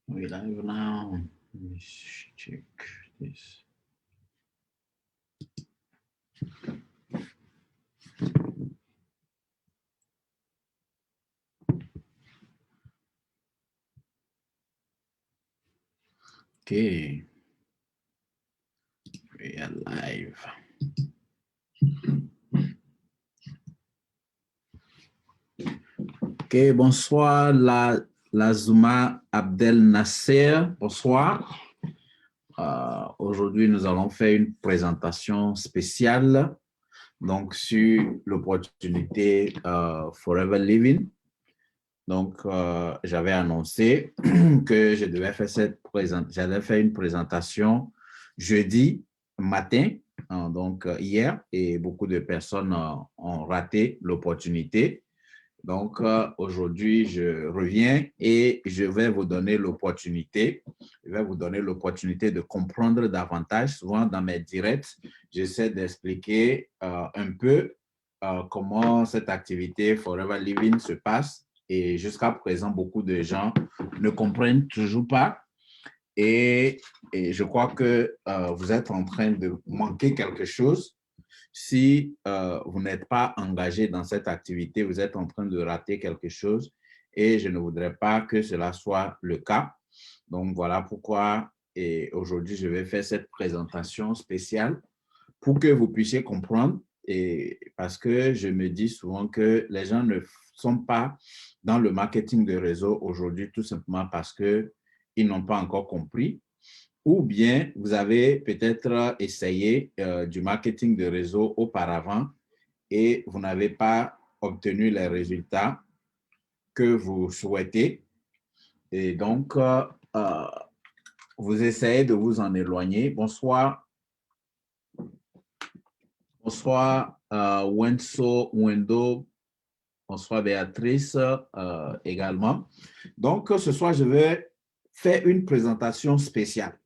We live now. Let me check this. Okay, we are live. Ok, bonsoir Lazuma Abdel Nasser, bonsoir. Aujourd'hui, nous allons faire une présentation spéciale donc, sur l'opportunité Forever Living. Donc, j'avais annoncé que je devais j'allais faire une présentation jeudi matin, donc hier, et beaucoup de personnes ont raté l'opportunité. Donc, aujourd'hui, je reviens et je vais vous donner l'opportunité. Je vais vous donner l'opportunité de comprendre davantage. Souvent, dans mes directs, j'essaie d'expliquer un peu comment cette activité Forever Living se passe. Et jusqu'à présent, beaucoup de gens ne comprennent toujours pas. Et je crois que vous êtes en train de manquer quelque chose. Si vous n'êtes pas engagé dans cette activité, vous êtes en train de rater quelque chose et je ne voudrais pas que cela soit le cas. Donc, voilà pourquoi aujourd'hui, je vais faire cette présentation spéciale pour que vous puissiez comprendre et parce que je me dis souvent que les gens ne sont pas dans le marketing de réseau aujourd'hui tout simplement parce qu'ils n'ont pas encore compris ou bien vous avez peut-être essayé du marketing de réseau auparavant et vous n'avez pas obtenu les résultats que vous souhaitez. Et donc, vous essayez de vous en éloigner. Bonsoir. Bonsoir, Wenso Wendo. Bonsoir, Béatrice également. Donc, ce soir, je vais faire une présentation spéciale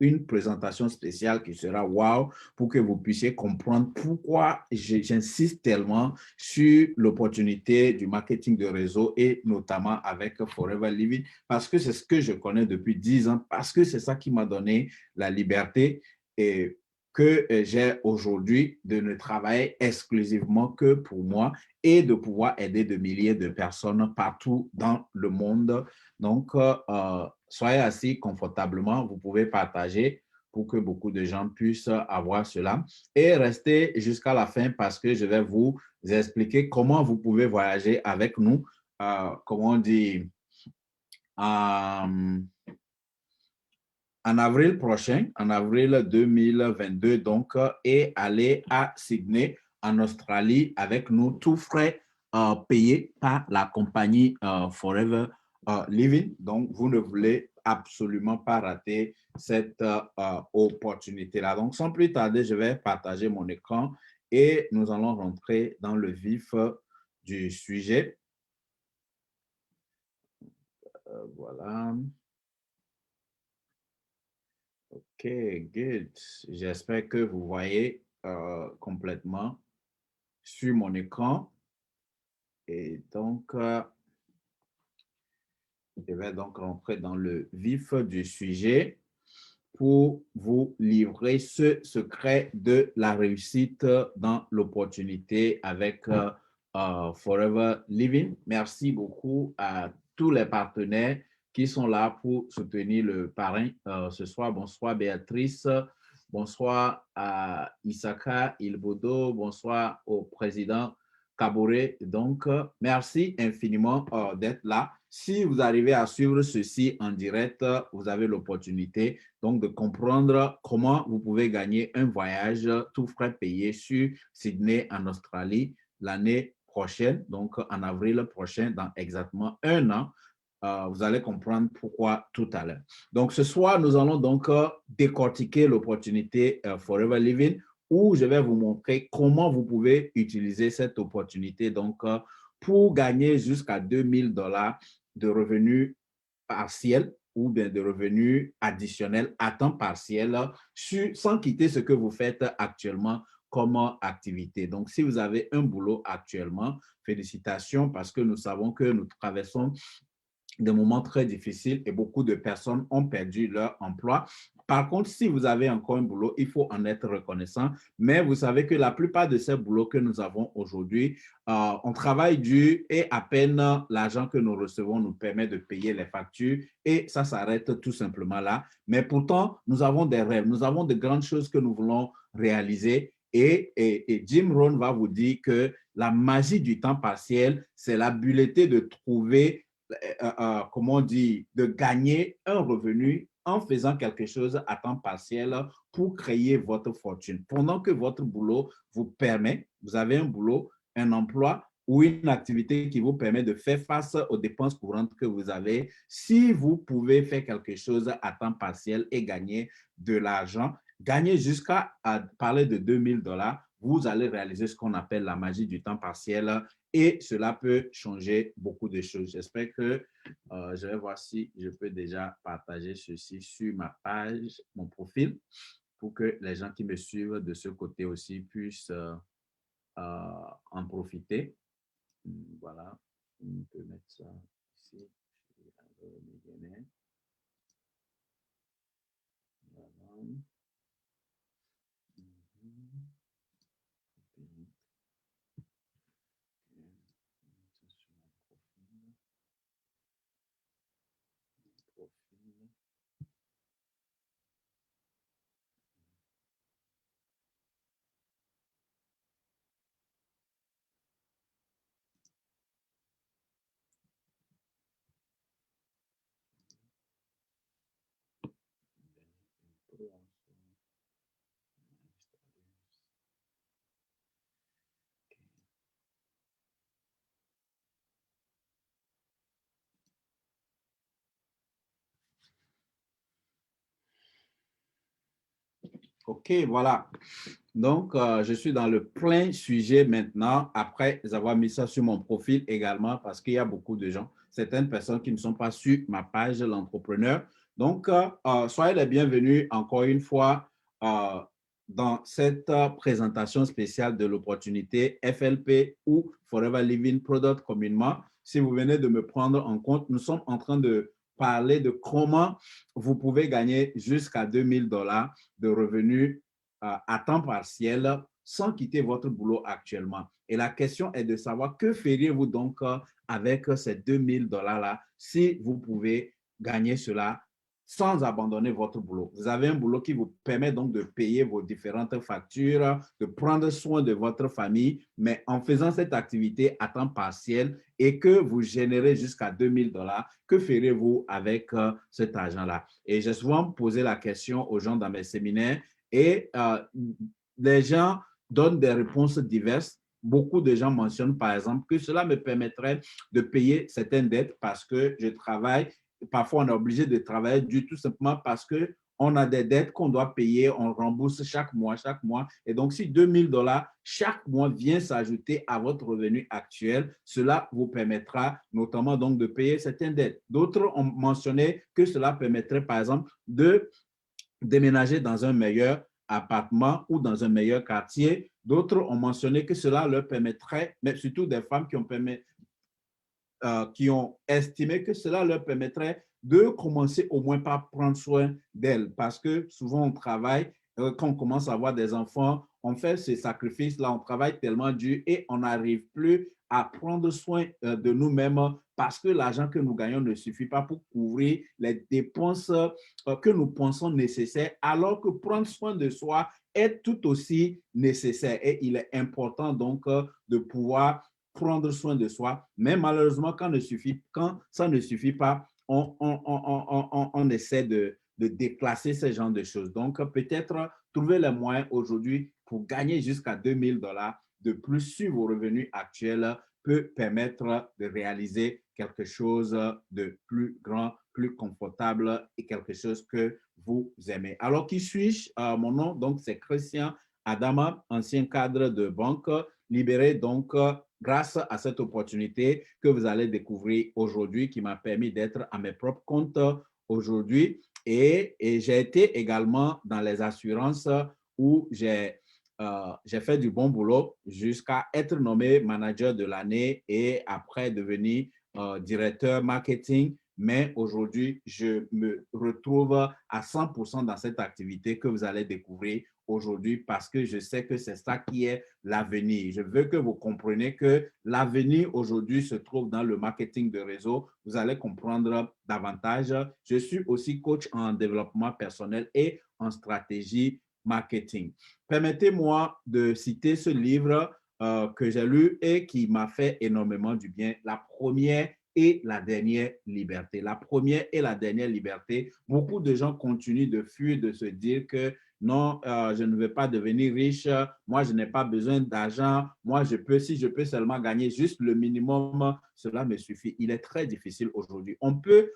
qui sera wow pour que vous puissiez comprendre pourquoi j'insiste tellement sur l'opportunité du marketing de réseau et notamment avec Forever Living parce que c'est ce que je connais depuis 10 ans, parce que c'est ça qui m'a donné la liberté et que j'ai aujourd'hui de ne travailler exclusivement que pour moi et de pouvoir aider de milliers de personnes partout dans le monde. Donc, soyez assis confortablement, vous pouvez partager pour que beaucoup de gens puissent avoir cela et restez jusqu'à la fin parce que je vais vous expliquer comment vous pouvez voyager avec nous, comment on dit, en avril prochain, en avril 2022, donc, et aller à Sydney, en Australie, avec nous, tout frais payés par la compagnie Forever Living. Donc, vous ne voulez absolument pas rater cette opportunité-là. Donc, sans plus tarder, je vais partager mon écran et nous allons rentrer dans le vif du sujet. Voilà. OK, good. J'espère que vous voyez complètement sur mon écran. Et donc, je vais donc rentrer dans le vif du sujet pour vous livrer ce secret de la réussite dans l'opportunité avec Forever Living. Merci beaucoup à tous les partenaires qui sont là pour soutenir le parrain ce soir. Bonsoir Béatrice, bonsoir à Isaka Ilbodo, bonsoir au président Kaboré. Donc, merci infiniment d'être là. Si vous arrivez à suivre ceci en direct, vous avez l'opportunité donc de comprendre comment vous pouvez gagner un voyage tout frais payé sur Sydney en Australie l'année prochaine, donc en avril prochain, dans exactement un an. Vous allez comprendre pourquoi tout à l'heure. Donc, ce soir, nous allons donc décortiquer l'opportunité Forever Living où je vais vous montrer comment vous pouvez utiliser cette opportunité donc, pour gagner jusqu'à 2000 $ de revenus partiels ou bien de revenus additionnels à temps partiel sans quitter ce que vous faites actuellement comme activité. Donc, si vous avez un boulot actuellement, félicitations parce que nous savons que nous traversons des moments très difficiles et beaucoup de personnes ont perdu leur emploi. Par contre, si vous avez encore un boulot, il faut en être reconnaissant. Mais vous savez que la plupart de ces boulots que nous avons aujourd'hui, on travaille dur et à peine l'argent que nous recevons nous permet de payer les factures et ça s'arrête tout simplement là. Mais pourtant, nous avons des rêves, nous avons de grandes choses que nous voulons réaliser et Jim Rohn va vous dire que la magie du temps partiel, c'est l'habileté de trouver comment on dit, de gagner un revenu en faisant quelque chose à temps partiel pour créer votre fortune. Pendant que votre boulot vous permet, vous avez un boulot, un emploi ou une activité qui vous permet de faire face aux dépenses courantes que vous avez, si vous pouvez faire quelque chose à temps partiel et gagner de l'argent, gagner jusqu'à parler de 2000 $, vous allez réaliser ce qu'on appelle la magie du temps partiel et cela peut changer beaucoup de choses. J'espère que je vais voir si je peux déjà partager ceci sur ma page, mon profil, pour que les gens qui me suivent de ce côté aussi puissent en profiter. Voilà, on peut mettre ça ici. Voilà. OK, voilà. Donc, je suis dans le plein sujet maintenant, après avoir mis ça sur mon profil également, parce qu'il y a beaucoup de gens, certaines personnes qui ne sont pas sur ma page, l'entrepreneur. Donc, soyez les bienvenus encore une fois dans cette présentation spéciale de l'opportunité FLP ou Forever Living Product communément. Si vous venez de me prendre en compte, nous sommes en train de parler de comment vous pouvez gagner jusqu'à 2000 $ de revenus à temps partiel sans quitter votre boulot actuellement. Et la question est de savoir que feriez-vous donc avec ces 2000 $ là si vous pouvez gagner cela sans abandonner votre boulot. Vous avez un boulot qui vous permet donc de payer vos différentes factures, de prendre soin de votre famille, mais en faisant cette activité à temps partiel et que vous générez jusqu'à 2000 $, que ferez-vous avec cet argent-là? Et j'ai souvent posé la question aux gens dans mes séminaires et les gens donnent des réponses diverses. Beaucoup de gens mentionnent, par exemple, que cela me permettrait de payer certaines dettes parce que je travaille. Parfois, on est obligé de travailler du tout simplement parce que on a des dettes qu'on doit payer, on rembourse chaque mois, chaque mois. Et donc, si 2000 $ chaque mois vient s'ajouter à votre revenu actuel, cela vous permettra notamment donc de payer certaines dettes. D'autres ont mentionné que cela permettrait, par exemple, de déménager dans un meilleur appartement ou dans un meilleur quartier. D'autres ont mentionné que cela leur permettrait, mais surtout des femmes qui ont estimé que cela leur permettrait de commencer au moins par prendre soin d'elles. Parce que souvent, on travaille, quand on commence à avoir des enfants, on fait ces sacrifices-là, on travaille tellement dur et on n'arrive plus à prendre soin de nous-mêmes parce que l'argent que nous gagnons ne suffit pas pour couvrir les dépenses que nous pensons nécessaires, alors que prendre soin de soi est tout aussi nécessaire. Et il est important donc de pouvoir prendre soin de soi, mais malheureusement, quand ça ne suffit pas, on essaie de déclasser ce genre de choses. Donc, peut-être trouver les moyens aujourd'hui pour gagner jusqu'à 2000 $ de plus sur vos revenus actuels peut permettre de réaliser quelque chose de plus grand, plus confortable et quelque chose que vous aimez. Alors, qui suis-je? Mon nom, donc, c'est Christian Adama, ancien cadre de banque, libéré donc grâce à cette opportunité que vous allez découvrir aujourd'hui, qui m'a permis d'être à mes propres comptes aujourd'hui. Et j'ai été également dans les assurances où j'ai fait du bon boulot jusqu'à être nommé manager de l'année et après devenir directeur marketing. mais aujourd'hui, je me retrouve à 100% dans cette activité que vous allez découvrir aujourd'hui parce que je sais que c'est ça qui est l'avenir. Je veux que vous compreniez que l'avenir aujourd'hui se trouve dans le marketing de réseau. Vous allez comprendre davantage. Je suis aussi coach en développement personnel et en stratégie marketing. Permettez-moi de citer ce livre que j'ai lu et qui m'a fait énormément du bien. La première et la dernière liberté. La première et la dernière liberté. Beaucoup de gens continuent de fuir, de se dire que non, je ne veux pas devenir riche, moi je n'ai pas besoin d'argent, moi si je peux seulement gagner juste le minimum, cela me suffit. Il est très difficile aujourd'hui. On peut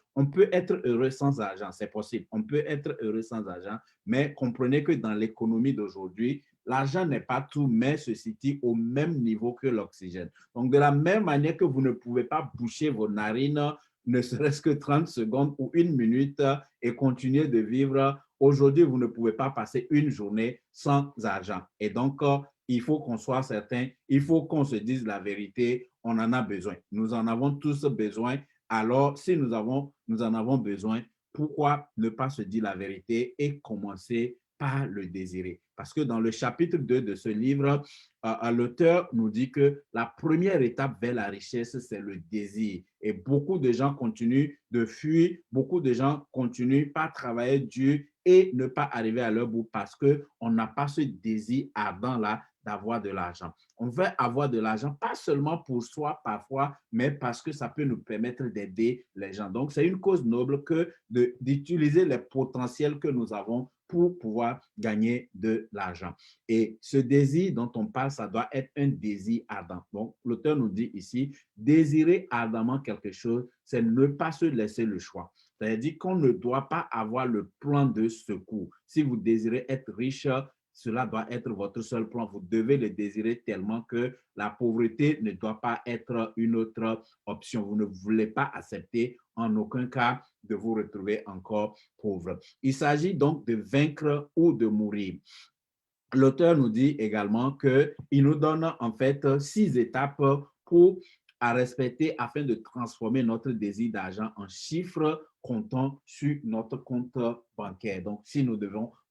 être heureux sans argent, c'est possible. On peut être heureux sans argent, mais comprenez que dans l'économie d'aujourd'hui, l'argent n'est pas tout, mais se situe au même niveau que l'oxygène. Donc, de la même manière que vous ne pouvez pas boucher vos narines, ne serait-ce que 30 secondes ou une minute et continuer de vivre, aujourd'hui, vous ne pouvez pas passer une journée sans argent. Et donc, il faut qu'on soit certain, il faut qu'on se dise la vérité, on en a besoin. Nous en avons tous besoin. Alors, si nous en avons besoin, pourquoi ne pas se dire la vérité et commencer par le désirer? Parce que dans le chapitre 2 de ce livre, l'auteur nous dit que la première étape vers la richesse, c'est le désir. Et beaucoup de gens continuent de fuir, beaucoup de gens continuent par travailler dur et ne pas arriver à leur bout parce qu'on n'a pas ce désir ardent-là d'avoir de l'argent. On veut avoir de l'argent, pas seulement pour soi parfois, mais parce que ça peut nous permettre d'aider les gens. Donc, c'est une cause noble que d'utiliser les potentiels que nous avons pour pouvoir gagner de l'argent. Et ce désir dont on parle, ça doit être un désir ardent. Donc, l'auteur nous dit ici, désirer ardemment quelque chose, c'est ne pas se laisser le choix. C'est-à-dire qu'on ne doit pas avoir le plan de secours. Si vous désirez être riche, cela doit être votre seul plan. Vous devez le désirer tellement que la pauvreté ne doit pas être une autre option. Vous ne voulez pas accepter en aucun cas de vous retrouver encore pauvre. Il s'agit donc de vaincre ou de mourir. L'auteur nous dit également qu'il nous donne en fait 6 étapes à respecter afin de transformer notre désir d'argent en chiffres comptant sur notre compte bancaire. Donc, si nous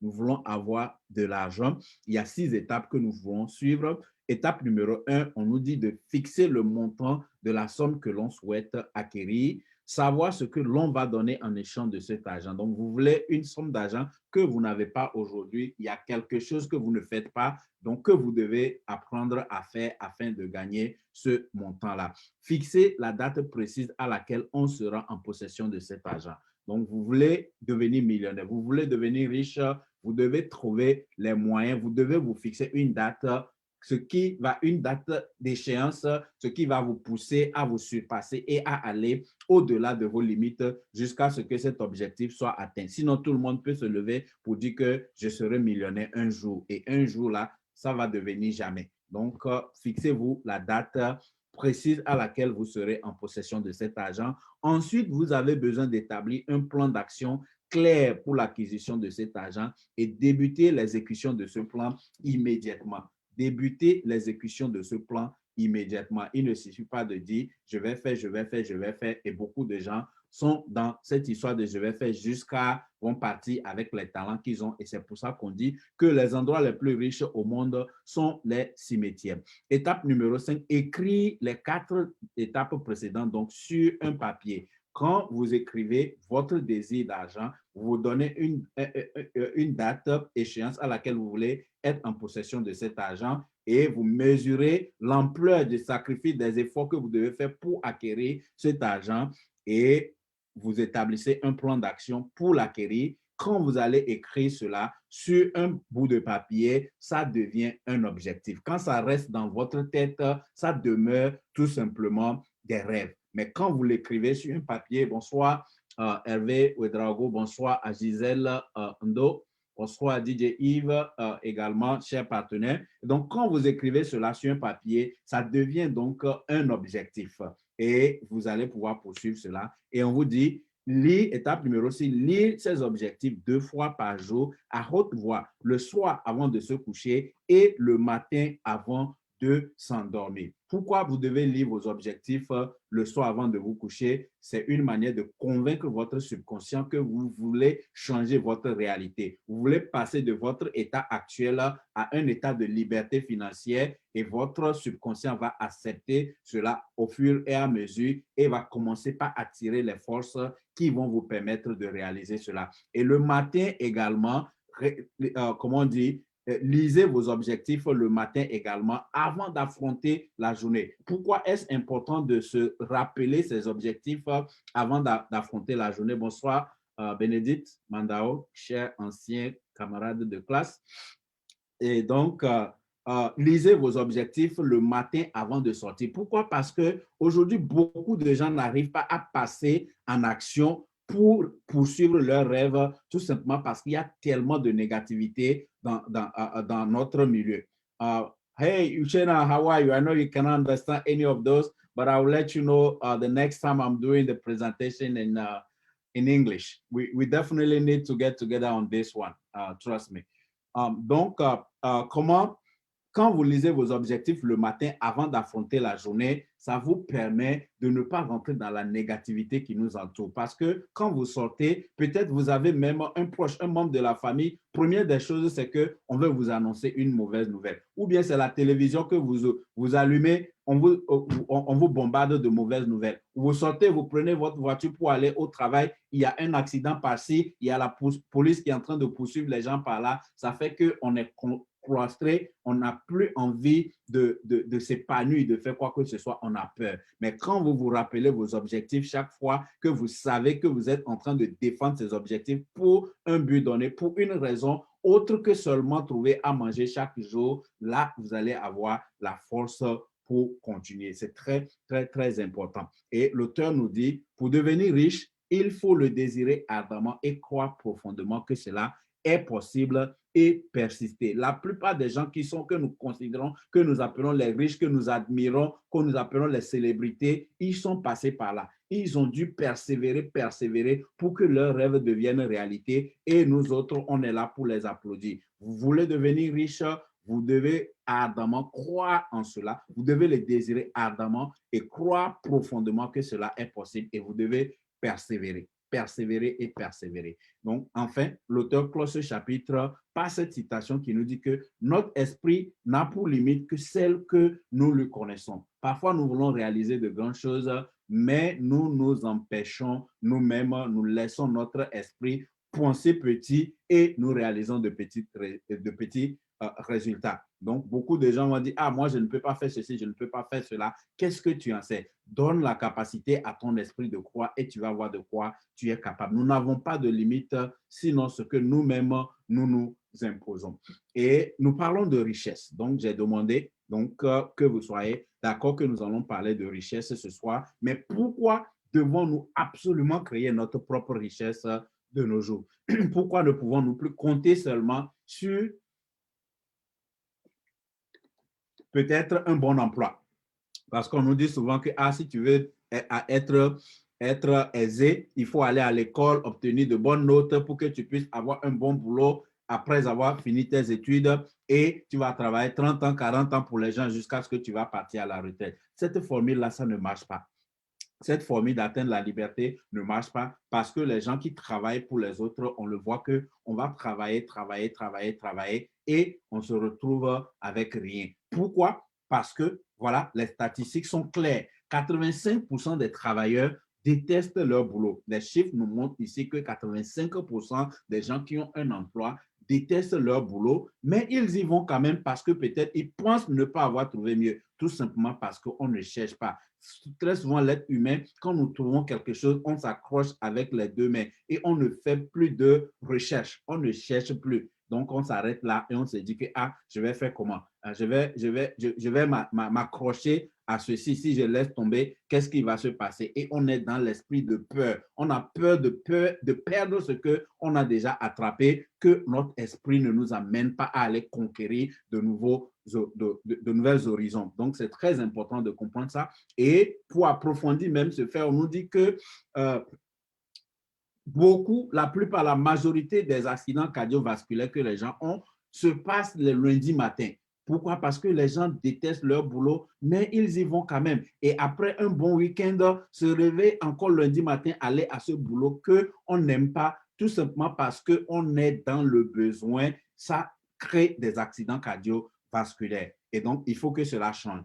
voulons avoir de l'argent, il y a 6 étapes que nous voulons suivre. Étape numéro 1, on nous dit de fixer le montant de la somme que l'on souhaite acquérir, savoir ce que l'on va donner en échange de cet argent. Donc, vous voulez une somme d'argent que vous n'avez pas aujourd'hui. Il y a quelque chose que vous ne faites pas, donc que vous devez apprendre à faire afin de gagner ce montant-là. Fixez la date précise à laquelle on sera en possession de cet argent. Donc, vous voulez devenir millionnaire, vous voulez devenir riche, vous devez trouver les moyens, vous devez vous fixer une date, une date d'échéance, ce qui va vous pousser à vous surpasser et à aller au-delà de vos limites jusqu'à ce que cet objectif soit atteint. Sinon, tout le monde peut se lever pour dire que je serai millionnaire un jour. Et un jour, là, ça va devenir jamais. Donc, fixez-vous la date précise à laquelle vous serez en possession de cet argent. Ensuite, vous avez besoin d'établir un plan d'action clair pour l'acquisition de cet argent et débuter l'exécution de ce plan immédiatement. Débuter l'exécution de ce plan immédiatement. Il ne suffit pas de dire je vais faire, je vais faire, je vais faire. Et beaucoup de gens sont dans cette histoire de je vais faire jusqu'à vont partir avec les talents qu'ils ont. Et c'est pour ça qu'on dit que les endroits les plus riches au monde sont les cimetières. Étape numéro 5, écrire les 4 étapes précédentes donc sur un papier. Quand vous écrivez votre désir d'argent, vous donnez une date échéance à laquelle vous voulez être en possession de cet argent et vous mesurez l'ampleur des sacrifices, des efforts que vous devez faire pour acquérir cet argent et vous établissez un plan d'action pour l'acquérir. Quand vous allez écrire cela sur un bout de papier, ça devient un objectif. Quand ça reste dans votre tête, ça demeure tout simplement des rêves. Mais quand vous l'écrivez sur un papier, bonsoir Hervé Ouedraogo, bonsoir à Gisèle Ndo, bonsoir à DJ Yves également, cher partenaire. Donc, quand vous écrivez cela sur un papier, ça devient donc un objectif et vous allez pouvoir poursuivre cela. Et on vous dit, étape numéro 6, lire ces objectifs 2 fois par jour à haute voix, le soir avant de se coucher et le matin avant de s'endormir. Pourquoi vous devez lire vos objectifs le soir avant de vous coucher? C'est une manière de convaincre votre subconscient que vous voulez changer votre réalité. Vous voulez passer de votre état actuel à un état de liberté financière et votre subconscient va accepter cela au fur et à mesure et va commencer par attirer les forces qui vont vous permettre de réaliser cela. Et le matin également, comment on dit, lisez vos objectifs le matin également avant d'affronter la journée. Pourquoi est-ce important de se rappeler ces objectifs avant d'affronter la journée? Bonsoir, Bénédicte Mandao, cher ancien camarade de classe. Et donc, lisez vos objectifs le matin avant de sortir. Pourquoi? Parce qu'aujourd'hui, beaucoup de gens n'arrivent pas à passer en action pour poursuivre leurs rêves, tout simplement parce qu'il y a tellement de négativité dans notre milieu. Hey, Uchena, how are you? I know you cannot understand any of those, but I will let you know the next time I'm doing the presentation in English. We definitely need to get together on this one, trust me. Donc, quand vous lisez vos objectifs le matin avant d'affronter la journée, ça vous permet de ne pas rentrer dans la négativité qui nous entoure. Parce que quand vous sortez, peut-être vous avez même un proche, un membre de la famille. Première des choses, c'est qu'on veut vous annoncer une mauvaise nouvelle. Ou bien c'est la télévision que vous allumez, on vous bombarde de mauvaises nouvelles. Vous sortez, vous prenez votre voiture pour aller au travail, il y a un accident par-ci, il y a la police qui est en train de poursuivre les gens par là. Ça fait qu'on est prostré, on n'a plus envie de s'épanouir, de faire quoi que ce soit, on a peur. Mais quand vous vous rappelez vos objectifs chaque fois que vous savez que vous êtes en train de défendre ces objectifs pour un but donné, pour une raison autre que seulement trouver à manger chaque jour, là, vous allez avoir la force pour continuer. C'est très, très, très important. Et l'auteur nous dit, pour devenir riche, il faut le désirer ardemment et croire profondément que cela est possible et persister. La plupart des gens que nous considérons, que nous appelons les riches, que nous admirons, que nous appelons les célébrités, ils sont passés par là. Ils ont dû persévérer pour que leurs rêves deviennent réalité et nous autres, on est là pour les applaudir. Vous voulez devenir riche, vous devez ardemment croire en cela, vous devez le désirer ardemment et croire profondément que cela est possible et vous devez persévérer. Et persévérer. Donc, enfin, l'auteur clôt ce chapitre par cette citation qui nous dit que notre esprit n'a pour limite que celle que nous lui connaissons. Parfois, nous voulons réaliser de grandes choses, mais nous nous empêchons nous-mêmes, nous laissons notre esprit penser petit et nous réalisons de petits résultats. Donc, beaucoup de gens vont dire, ah, moi, je ne peux pas faire ceci, je ne peux pas faire cela. Qu'est-ce que tu en sais? Donne la capacité à ton esprit de croire et tu vas voir de quoi tu es capable. Nous n'avons pas de limite, sinon ce que nous-mêmes, nous nous imposons. Et nous parlons de richesse. Donc, j'ai demandé que vous soyez d'accord que nous allons parler de richesse ce soir. Mais pourquoi devons-nous absolument créer notre propre richesse de nos jours? Pourquoi ne pouvons-nous plus compter seulement sur peut-être un bon emploi? Parce qu'on nous dit souvent que si tu veux être aisé, il faut aller à l'école, obtenir de bonnes notes pour que tu puisses avoir un bon boulot après avoir fini tes études et tu vas travailler 30 ans, 40 ans pour les gens jusqu'à ce que tu vas partir à la retraite. Cette formule-là, ça ne marche pas. Cette formule d'atteindre la liberté ne marche pas parce que les gens qui travaillent pour les autres, on le voit qu'on va travailler et on se retrouve avec rien. Pourquoi? Parce que, voilà, les statistiques sont claires. 85% des travailleurs détestent leur boulot. Les chiffres nous montrent ici que 85% des gens qui ont un emploi détestent leur boulot, mais ils y vont quand même parce que peut-être ils pensent ne pas avoir trouvé mieux, tout simplement parce qu'on ne cherche pas. Très souvent, l'être humain, quand nous trouvons quelque chose, on s'accroche avec les deux mains et on ne fait plus de recherche, on ne cherche plus. Donc, on s'arrête là et on se dit que, je vais faire comment? Je vais m'accrocher à ceci. Si je laisse tomber, qu'est-ce qui va se passer? Et on est dans l'esprit de peur. On a peur de perdre ce qu'on a déjà attrapé, que notre esprit ne nous amène pas à aller conquérir de nouvelles horizons. Donc, c'est très important de comprendre ça. Et pour approfondir même ce fait, on nous dit que la majorité des accidents cardiovasculaires que les gens ont se passent le lundi matin. Pourquoi? Parce que les gens détestent leur boulot, mais ils y vont quand même. Et après un bon week-end, se réveiller encore lundi matin, aller à ce boulot qu'on n'aime pas, tout simplement parce qu'on est dans le besoin, ça crée des accidents cardiovasculaires. Et donc, il faut que cela change.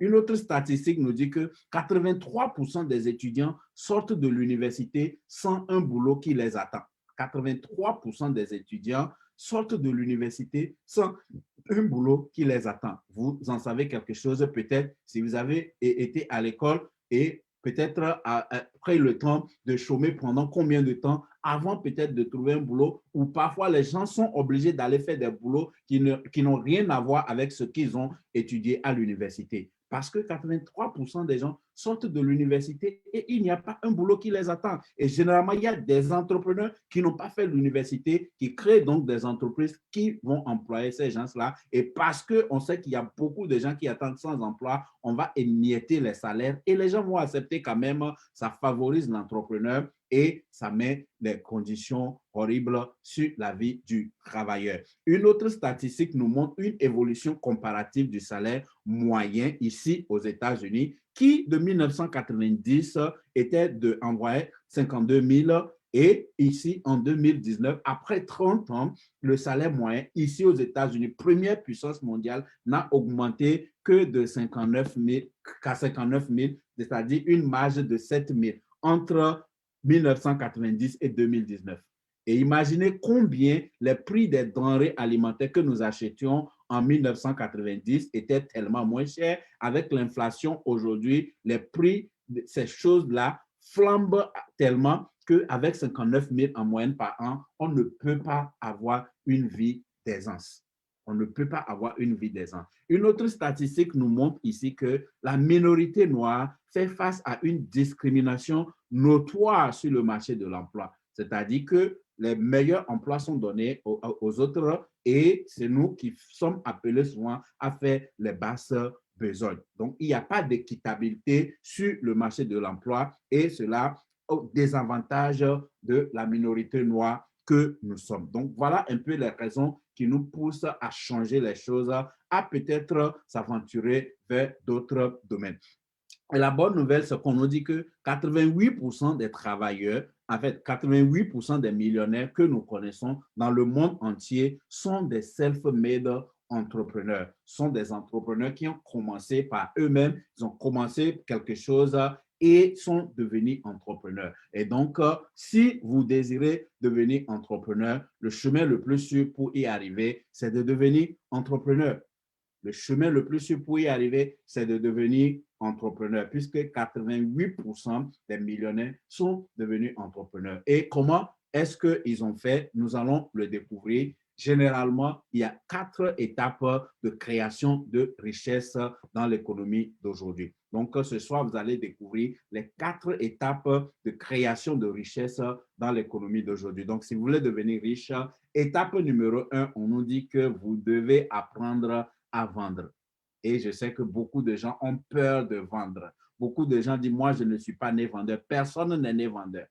Une autre statistique nous dit que 83% des étudiants sortent de l'université sans un boulot qui les attend. 83% des étudiants sortent de l'université sans un boulot qui les attend. Vous en savez quelque chose peut-être si vous avez été à l'école et peut-être après le temps de chômer pendant combien de temps avant peut-être de trouver un boulot, ou parfois les gens sont obligés d'aller faire des boulots qui n'ont rien à voir avec ce qu'ils ont étudié à l'université. Parce que 83% des gens sortent de l'université et il n'y a pas un boulot qui les attend. Et généralement, il y a des entrepreneurs qui n'ont pas fait l'université, qui créent donc des entreprises qui vont employer ces gens-là. Et parce qu'on sait qu'il y a beaucoup de gens qui attendent sans emploi, on va émietter les salaires et les gens vont accepter quand même. Ça favorise l'entrepreneur et ça met des conditions horribles sur la vie du travailleur. Une autre statistique nous montre une évolution comparative du salaire moyen ici aux États-Unis qui, de 1990, était d'environ 52 000 et ici, en 2019, après 30 ans, le salaire moyen ici aux États-Unis, première puissance mondiale, n'a augmenté que de 59 000 à 59 000, c'est-à-dire une marge de 7 000 entre 1990 et 2019. Et imaginez combien les prix des denrées alimentaires que nous achetions en 1990 étaient tellement moins chers. Avec l'inflation aujourd'hui, les prix de ces choses-là flambent tellement qu'avec 59 000 en moyenne par an, on ne peut pas avoir une vie d'aisance. On ne peut pas avoir une vie d'aisance. Une autre statistique nous montre ici que la minorité noire fait face à une discrimination notoire sur le marché de l'emploi. C'est-à-dire que les meilleurs emplois sont donnés aux autres et c'est nous qui sommes appelés souvent à faire les basses besognes. Donc, il n'y a pas d'équitabilité sur le marché de l'emploi et cela au désavantage de la minorité noire que nous sommes. Donc, voilà un peu les raisons qui nous poussent à changer les choses, à peut-être s'aventurer vers d'autres domaines. Et la bonne nouvelle, c'est qu'on nous dit que 88% des travailleurs, en fait, 88% des millionnaires que nous connaissons dans le monde entier sont des self-made entrepreneurs, sont des entrepreneurs qui ont commencé par eux-mêmes, ils ont commencé quelque chose et sont devenus entrepreneurs. Et donc, si vous désirez devenir entrepreneur, le chemin le plus sûr pour y arriver, c'est de devenir entrepreneur. Le chemin le plus sûr pour y arriver, c'est de devenir entrepreneur, puisque 88% des millionnaires sont devenus entrepreneurs. Et comment est-ce qu'ils ont fait? Nous allons le découvrir. Généralement, il y a 4 étapes de création de richesse dans l'économie d'aujourd'hui. Donc, ce soir, vous allez découvrir les 4 étapes de création de richesse dans l'économie d'aujourd'hui. Donc, si vous voulez devenir riche, étape numéro 1, on nous dit que vous devez apprendre à vendre. Et je sais que beaucoup de gens ont peur de vendre. Beaucoup de gens disent, moi, je ne suis pas né vendeur. Personne n'est né vendeur.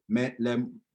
Mais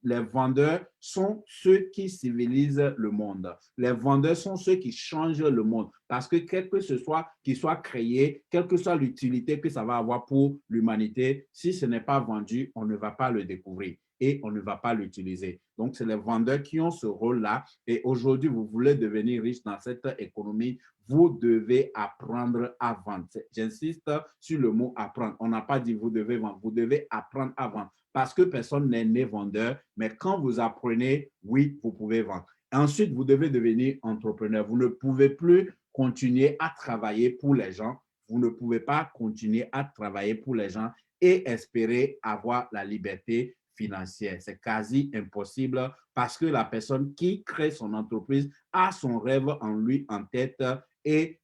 les vendeurs sont ceux qui civilisent le monde. Les vendeurs sont ceux qui changent le monde. Parce que quel que ce soit qui soit créé, quelle que soit l'utilité que ça va avoir pour l'humanité, si ce n'est pas vendu, on ne va pas le découvrir et on ne va pas l'utiliser. Donc, c'est les vendeurs qui ont ce rôle-là. Et aujourd'hui, vous voulez devenir riche dans cette économie, vous devez apprendre à vendre. J'insiste sur le mot apprendre. On n'a pas dit vous devez vendre, vous devez apprendre à vendre parce que personne n'est né vendeur, mais quand vous apprenez, oui, vous pouvez vendre. Ensuite, vous devez devenir entrepreneur. Vous ne pouvez plus continuer à travailler pour les gens. Vous ne pouvez pas continuer à travailler pour les gens et espérer avoir la liberté financière. C'est quasi impossible parce que la personne qui crée son entreprise a son rêve en lui en tête et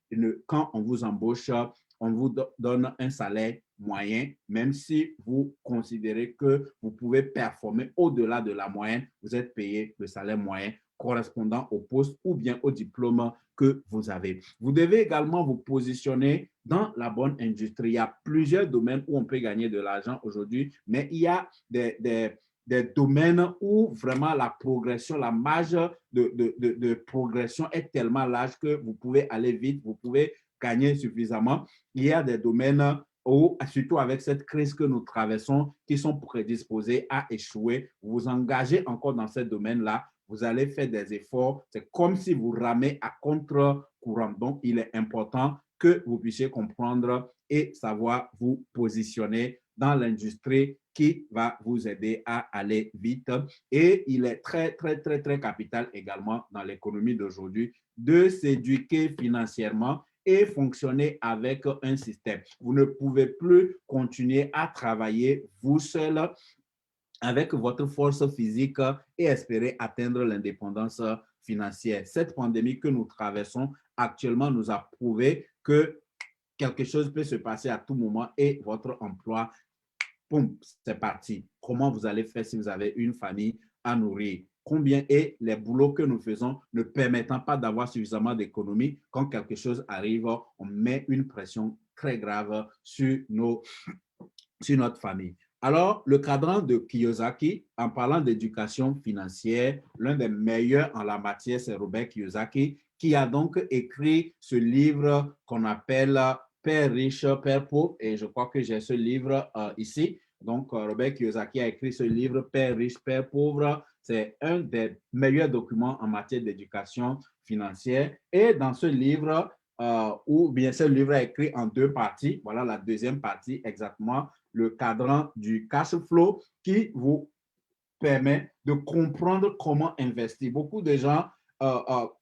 quand on vous embauche, on vous donne un salaire moyen, même si vous considérez que vous pouvez performer au-delà de la moyenne, vous êtes payé le salaire moyen correspondant au poste ou bien au diplôme que vous avez. Vous devez également vous positionner dans la bonne industrie. Il y a plusieurs domaines où on peut gagner de l'argent aujourd'hui, mais il y a des des domaines où vraiment la progression, la marge de progression est tellement large que vous pouvez aller vite, vous pouvez gagner suffisamment. Il y a des domaines où, surtout avec cette crise que nous traversons, qui sont prédisposés à échouer. Vous vous engagez encore dans ce domaine-là, vous allez faire des efforts. C'est comme si vous ramez à contre-courant. Donc, il est important que vous puissiez comprendre et savoir vous positionner dans l'industrie qui va vous aider à aller vite. Et il est très, très, très, très capital également dans l'économie d'aujourd'hui de s'éduquer financièrement et fonctionner avec un système. Vous ne pouvez plus continuer à travailler vous seul avec votre force physique et espérer atteindre l'indépendance financière. Cette pandémie que nous traversons actuellement nous a prouvé que quelque chose peut se passer à tout moment et votre emploi, boum, c'est parti. Comment vous allez faire si vous avez une famille à nourrir? Combien est les boulots que nous faisons ne permettant pas d'avoir suffisamment d'économies? Quand quelque chose arrive, on met une pression très grave sur notre famille. Alors, le cadran de Kiyosaki, en parlant d'éducation financière, l'un des meilleurs en la matière, c'est Robert Kiyosaki, qui a donc écrit ce livre qu'on appelle Père riche, Père pauvre, et je crois que j'ai ce livre ici. Donc, Robert Kiyosaki a écrit ce livre Père riche, Père pauvre. C'est un des meilleurs documents en matière d'éducation financière. Et dans ce livre, ou bien ce livre est écrit en deux parties, voilà la deuxième partie exactement, le cadran du cash flow qui vous permet de comprendre comment investir. Beaucoup de gens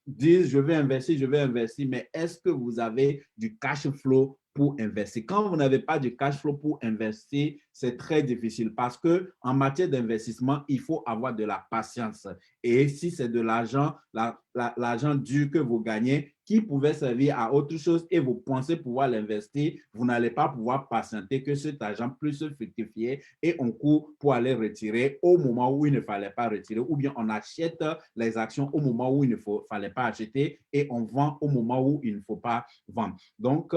disent je vais investir, mais est-ce que vous avez du cash flow pour investir? Quand vous n'avez pas du cash flow pour investir, c'est très difficile parce que en matière d'investissement, il faut avoir de la patience. Et si c'est de l'argent, l'argent dur que vous gagnez, qui pouvait servir à autre chose et vous pensez pouvoir l'investir, vous n'allez pas pouvoir patienter que cet argent puisse fructifier et on court pour aller retirer au moment où il ne fallait pas retirer, ou bien on achète les actions au moment où il ne fallait pas acheter et on vend au moment où il ne faut pas vendre. Donc,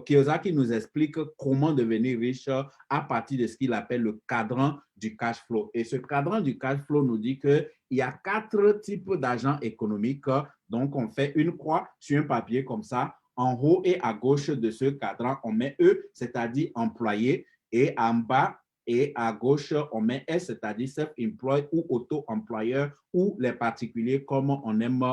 Kiyosaki nous explique comment devenir riche à partir de ce qu'il appelle le cadran du cash flow. Et ce cadran du cash flow nous dit qu'il y a 4 types d'agents économiques. Donc, on fait une croix sur un papier comme ça. En haut et à gauche de ce cadran, on met E, c'est-à-dire employé, et en bas et à gauche, on met S, c'est-à-dire self-employed ou auto-employeur ou les particuliers comme on aime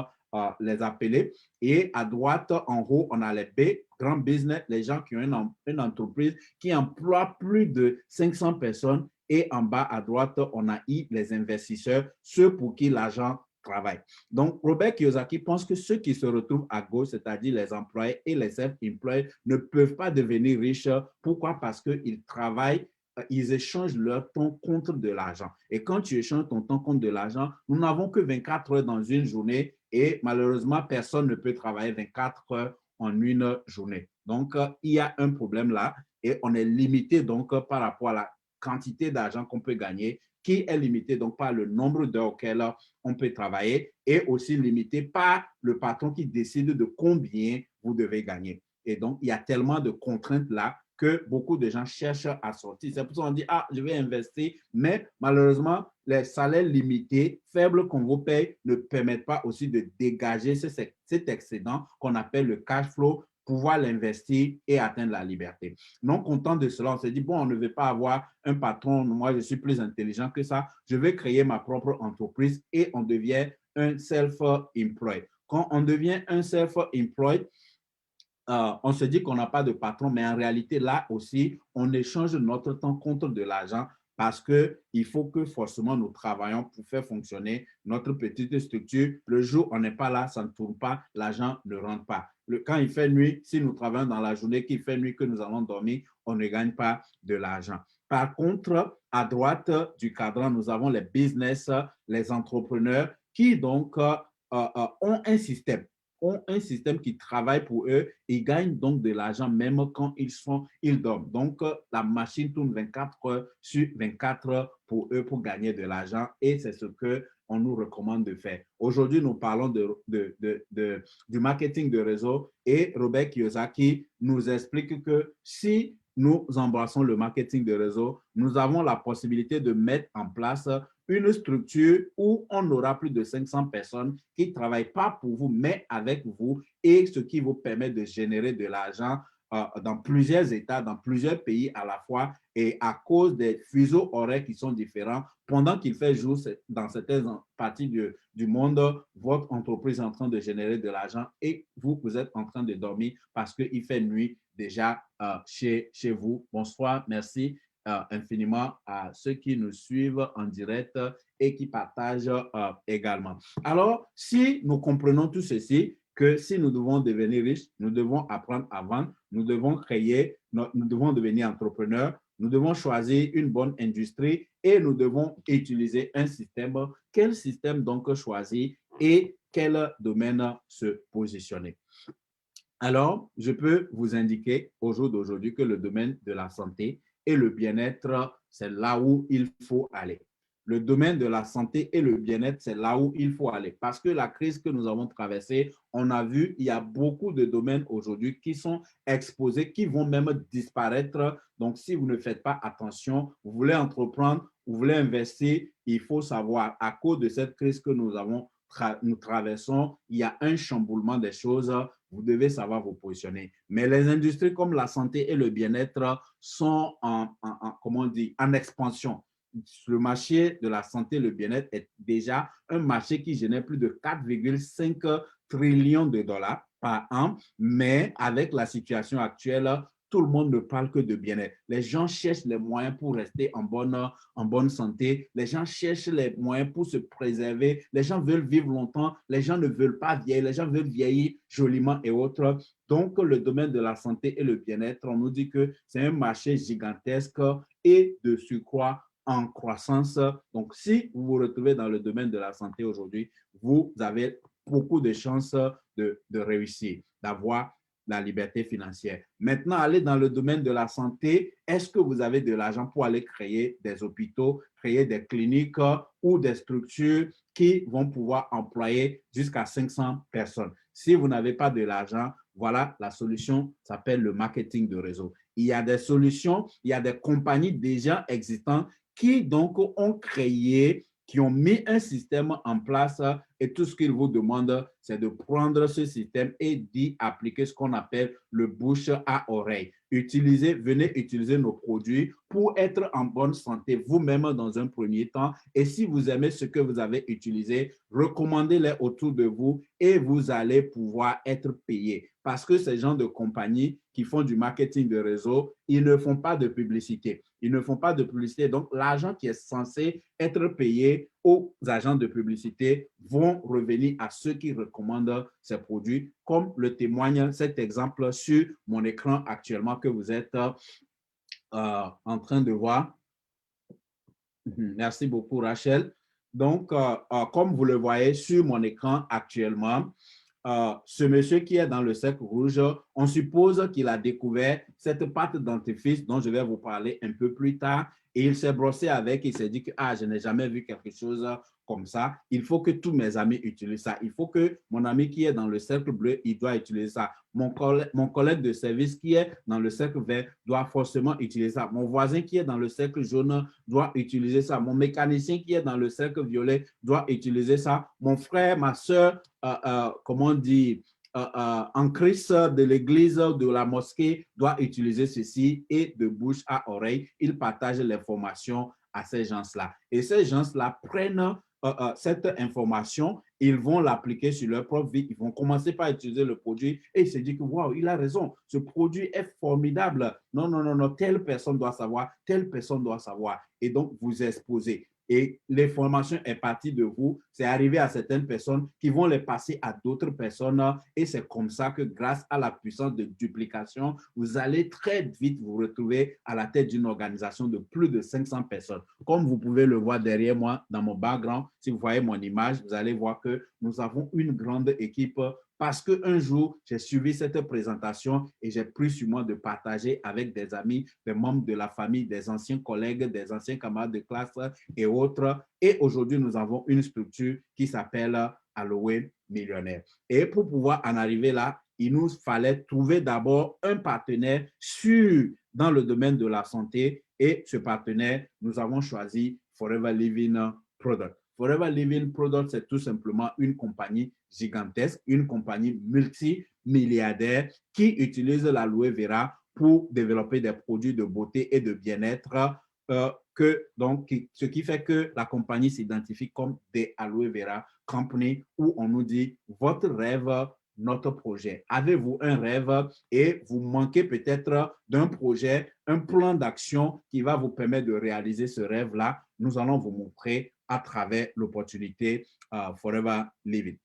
les appeler. Et à droite, en haut, on a les B, grand business, les gens qui ont une entreprise qui emploie plus de 500 personnes. Et en bas à droite, on a I, les investisseurs, ceux pour qui l'argent travaille. Donc, Robert Kiyosaki pense que ceux qui se retrouvent à gauche, c'est-à-dire les employés et les self-employed, ne peuvent pas devenir riches. Pourquoi? Parce qu'ils travaillent, ils échangent leur temps contre de l'argent. Et quand tu échanges ton temps contre de l'argent, nous n'avons que 24 heures dans une journée et malheureusement, personne ne peut travailler 24 heures en une journée. Donc, il y a un problème là et on est limité donc par rapport à la quantité d'argent qu'on peut gagner qui est limité donc par le nombre d'heures auxquelles on peut travailler et aussi limité par le patron qui décide de combien vous devez gagner. Et donc, il y a tellement de contraintes là que beaucoup de gens cherchent à sortir. C'est pour ça qu'on dit, ah, je vais investir, mais malheureusement, les salaires limités, faibles qu'on vous paye, ne permettent pas aussi de dégager cet excédent qu'on appelle le cash flow, pouvoir l'investir et atteindre la liberté. Non content de cela, on se dit, bon, on ne veut pas avoir un patron, moi je suis plus intelligent que ça, je vais créer ma propre entreprise et on devient un self-employed. Quand on devient un self-employed, on se dit qu'on n'a pas de patron, mais en réalité, là aussi, on échange notre temps contre de l'argent parce qu'il faut que forcément nous travaillons pour faire fonctionner notre petite structure. Le jour où on n'est pas là, ça ne tourne pas, l'argent ne rentre pas. Quand il fait nuit, si nous travaillons dans la journée, qu'il fait nuit, que nous allons dormir, on ne gagne pas de l'argent. Par contre, à droite du cadran, nous avons les business, les entrepreneurs qui donc ont un système qui travaille pour eux et gagnent donc de l'argent même quand ils dorment. Donc, la machine tourne 24 heures sur 24 heures pour eux pour gagner de l'argent et c'est ce qu'on nous recommande de faire. Aujourd'hui, nous parlons du marketing de réseau et Robert Kiyosaki nous explique que si nous embrassons le marketing de réseau, nous avons la possibilité de mettre en place une structure où on aura plus de 500 personnes qui ne travaillent pas pour vous, mais avec vous, et ce qui vous permet de générer de l'argent dans plusieurs États, dans plusieurs pays à la fois, et à cause des fuseaux horaires qui sont différents, pendant qu'il fait jour dans certaines parties du monde, votre entreprise est en train de générer de l'argent et vous êtes en train de dormir parce qu'il fait nuit déjà chez vous. Bonsoir, merci infiniment à ceux qui nous suivent en direct et qui partagent également. Alors, si nous comprenons tout ceci, que si nous devons devenir riches, nous devons apprendre à vendre, nous devons créer, nous devons devenir entrepreneurs, nous devons choisir une bonne industrie et nous devons utiliser un système. Quel système donc choisir et quel domaine se positionner? Alors, je peux vous indiquer au jour d'aujourd'hui que le domaine de la santé et le bien-être, c'est là où il faut aller. Le domaine de la santé et le bien-être, c'est là où il faut aller. Parce que la crise que nous avons traversée, on a vu, il y a beaucoup de domaines aujourd'hui qui sont exposés, qui vont même disparaître. Donc, si vous ne faites pas attention, vous voulez entreprendre, vous voulez investir, il faut savoir, à cause de cette crise que nous traversons, il y a un chamboulement des choses. Vous devez savoir vous positionner. Mais les industries comme la santé et le bien-être sont comment on dit, en expansion. Le marché de la santé et le bien-être est déjà un marché qui génère plus de 4,5 trillions de dollars par an, mais avec la situation actuelle, tout le monde ne parle que de bien-être. Les gens cherchent les moyens pour rester en bonne santé. Les gens cherchent les moyens pour se préserver. Les gens veulent vivre longtemps. Les gens ne veulent pas vieillir. Les gens veulent vieillir joliment et autres. Donc, le domaine de la santé et le bien-être, on nous dit que c'est un marché gigantesque et de surcroît en croissance. Donc, si vous vous retrouvez dans le domaine de la santé aujourd'hui, vous avez beaucoup de chances de réussir, d'avoir la liberté financière. Maintenant, aller dans le domaine de la santé, est-ce que vous avez de l'argent pour aller créer des hôpitaux, créer des cliniques ou des structures qui vont pouvoir employer jusqu'à 500 personnes? Si vous n'avez pas de l'argent, voilà, la solution s'appelle le marketing de réseau. Il y a des solutions, il y a des compagnies déjà existantes qui donc ont créé, qui ont mis un système en place et tout ce qu'ils vous demandent, c'est de prendre ce système et d'y appliquer ce qu'on appelle le bouche à oreille. Venez utiliser nos produits pour être en bonne santé vous-même dans un premier temps. Et si vous aimez ce que vous avez utilisé, recommandez-les autour de vous et vous allez pouvoir être payé. Parce que ces gens de compagnie qui font du marketing de réseau, ils ne font pas de publicité. Ils ne font pas de publicité. Donc, l'argent qui est censé être payé aux agents de publicité vont revenir à ceux qui recommandent ces produits, comme le témoigne cet exemple sur mon écran actuellement que vous êtes en train de voir. Merci beaucoup, Rachel. Donc, comme vous le voyez sur mon écran actuellement, ce monsieur qui est dans le cercle rouge, on suppose qu'il a découvert cette pâte dentifrice dont je vais vous parler un peu plus tard. Et il s'est brossé avec, il s'est dit que je n'ai jamais vu quelque chose comme ça. Il faut que tous mes amis utilisent ça. Il faut que mon ami qui est dans le cercle bleu, il doit utiliser ça. Mon collègue de service qui est dans le cercle vert doit forcément utiliser ça. Mon voisin qui est dans le cercle jaune doit utiliser ça. Mon mécanicien qui est dans le cercle violet doit utiliser ça. Mon frère, ma soeur, comment on dit, en Christ de l'église, de la mosquée, doit utiliser ceci et de bouche à oreille, il partage l'information à ces gens-là. Et ces gens-là prennent cette information, ils vont l'appliquer sur leur propre vie, ils vont commencer par utiliser le produit et ils se disent que waouh, il a raison, ce produit est formidable. Non, non, non, non, telle personne doit savoir, telle personne doit savoir. Et donc, vous exposez. Et l'information est partie de vous, c'est arrivé à certaines personnes qui vont les passer à d'autres personnes et c'est comme ça que grâce à la puissance de duplication, vous allez très vite vous retrouver à la tête d'une organisation de plus de 500 personnes. Comme vous pouvez le voir derrière moi dans mon background, si vous voyez mon image, vous allez voir que nous avons une grande équipe parce qu'un jour, j'ai suivi cette présentation et j'ai pris sur moi de partager avec des amis, des membres de la famille, des anciens collègues, des anciens camarades de classe et autres. Et aujourd'hui, nous avons une structure qui s'appelle Halloween Millionnaire. Et pour pouvoir en arriver là, il nous fallait trouver d'abord un partenaire sûr dans le domaine de la santé. Et ce partenaire, nous avons choisi Forever Living Product. Forever Living Product, c'est tout simplement une compagnie gigantesque, une compagnie multimilliardaire qui utilise l'aloe vera pour développer des produits de beauté et de bien-être, ce qui fait que la compagnie s'identifie comme des Aloe Vera Company, où on nous dit votre rêve, notre projet. Avez-vous un rêve et vous manquez peut-être d'un projet, un plan d'action qui va vous permettre de réaliser ce rêve-là? Nous allons vous montrer à travers l'opportunité Forever Living.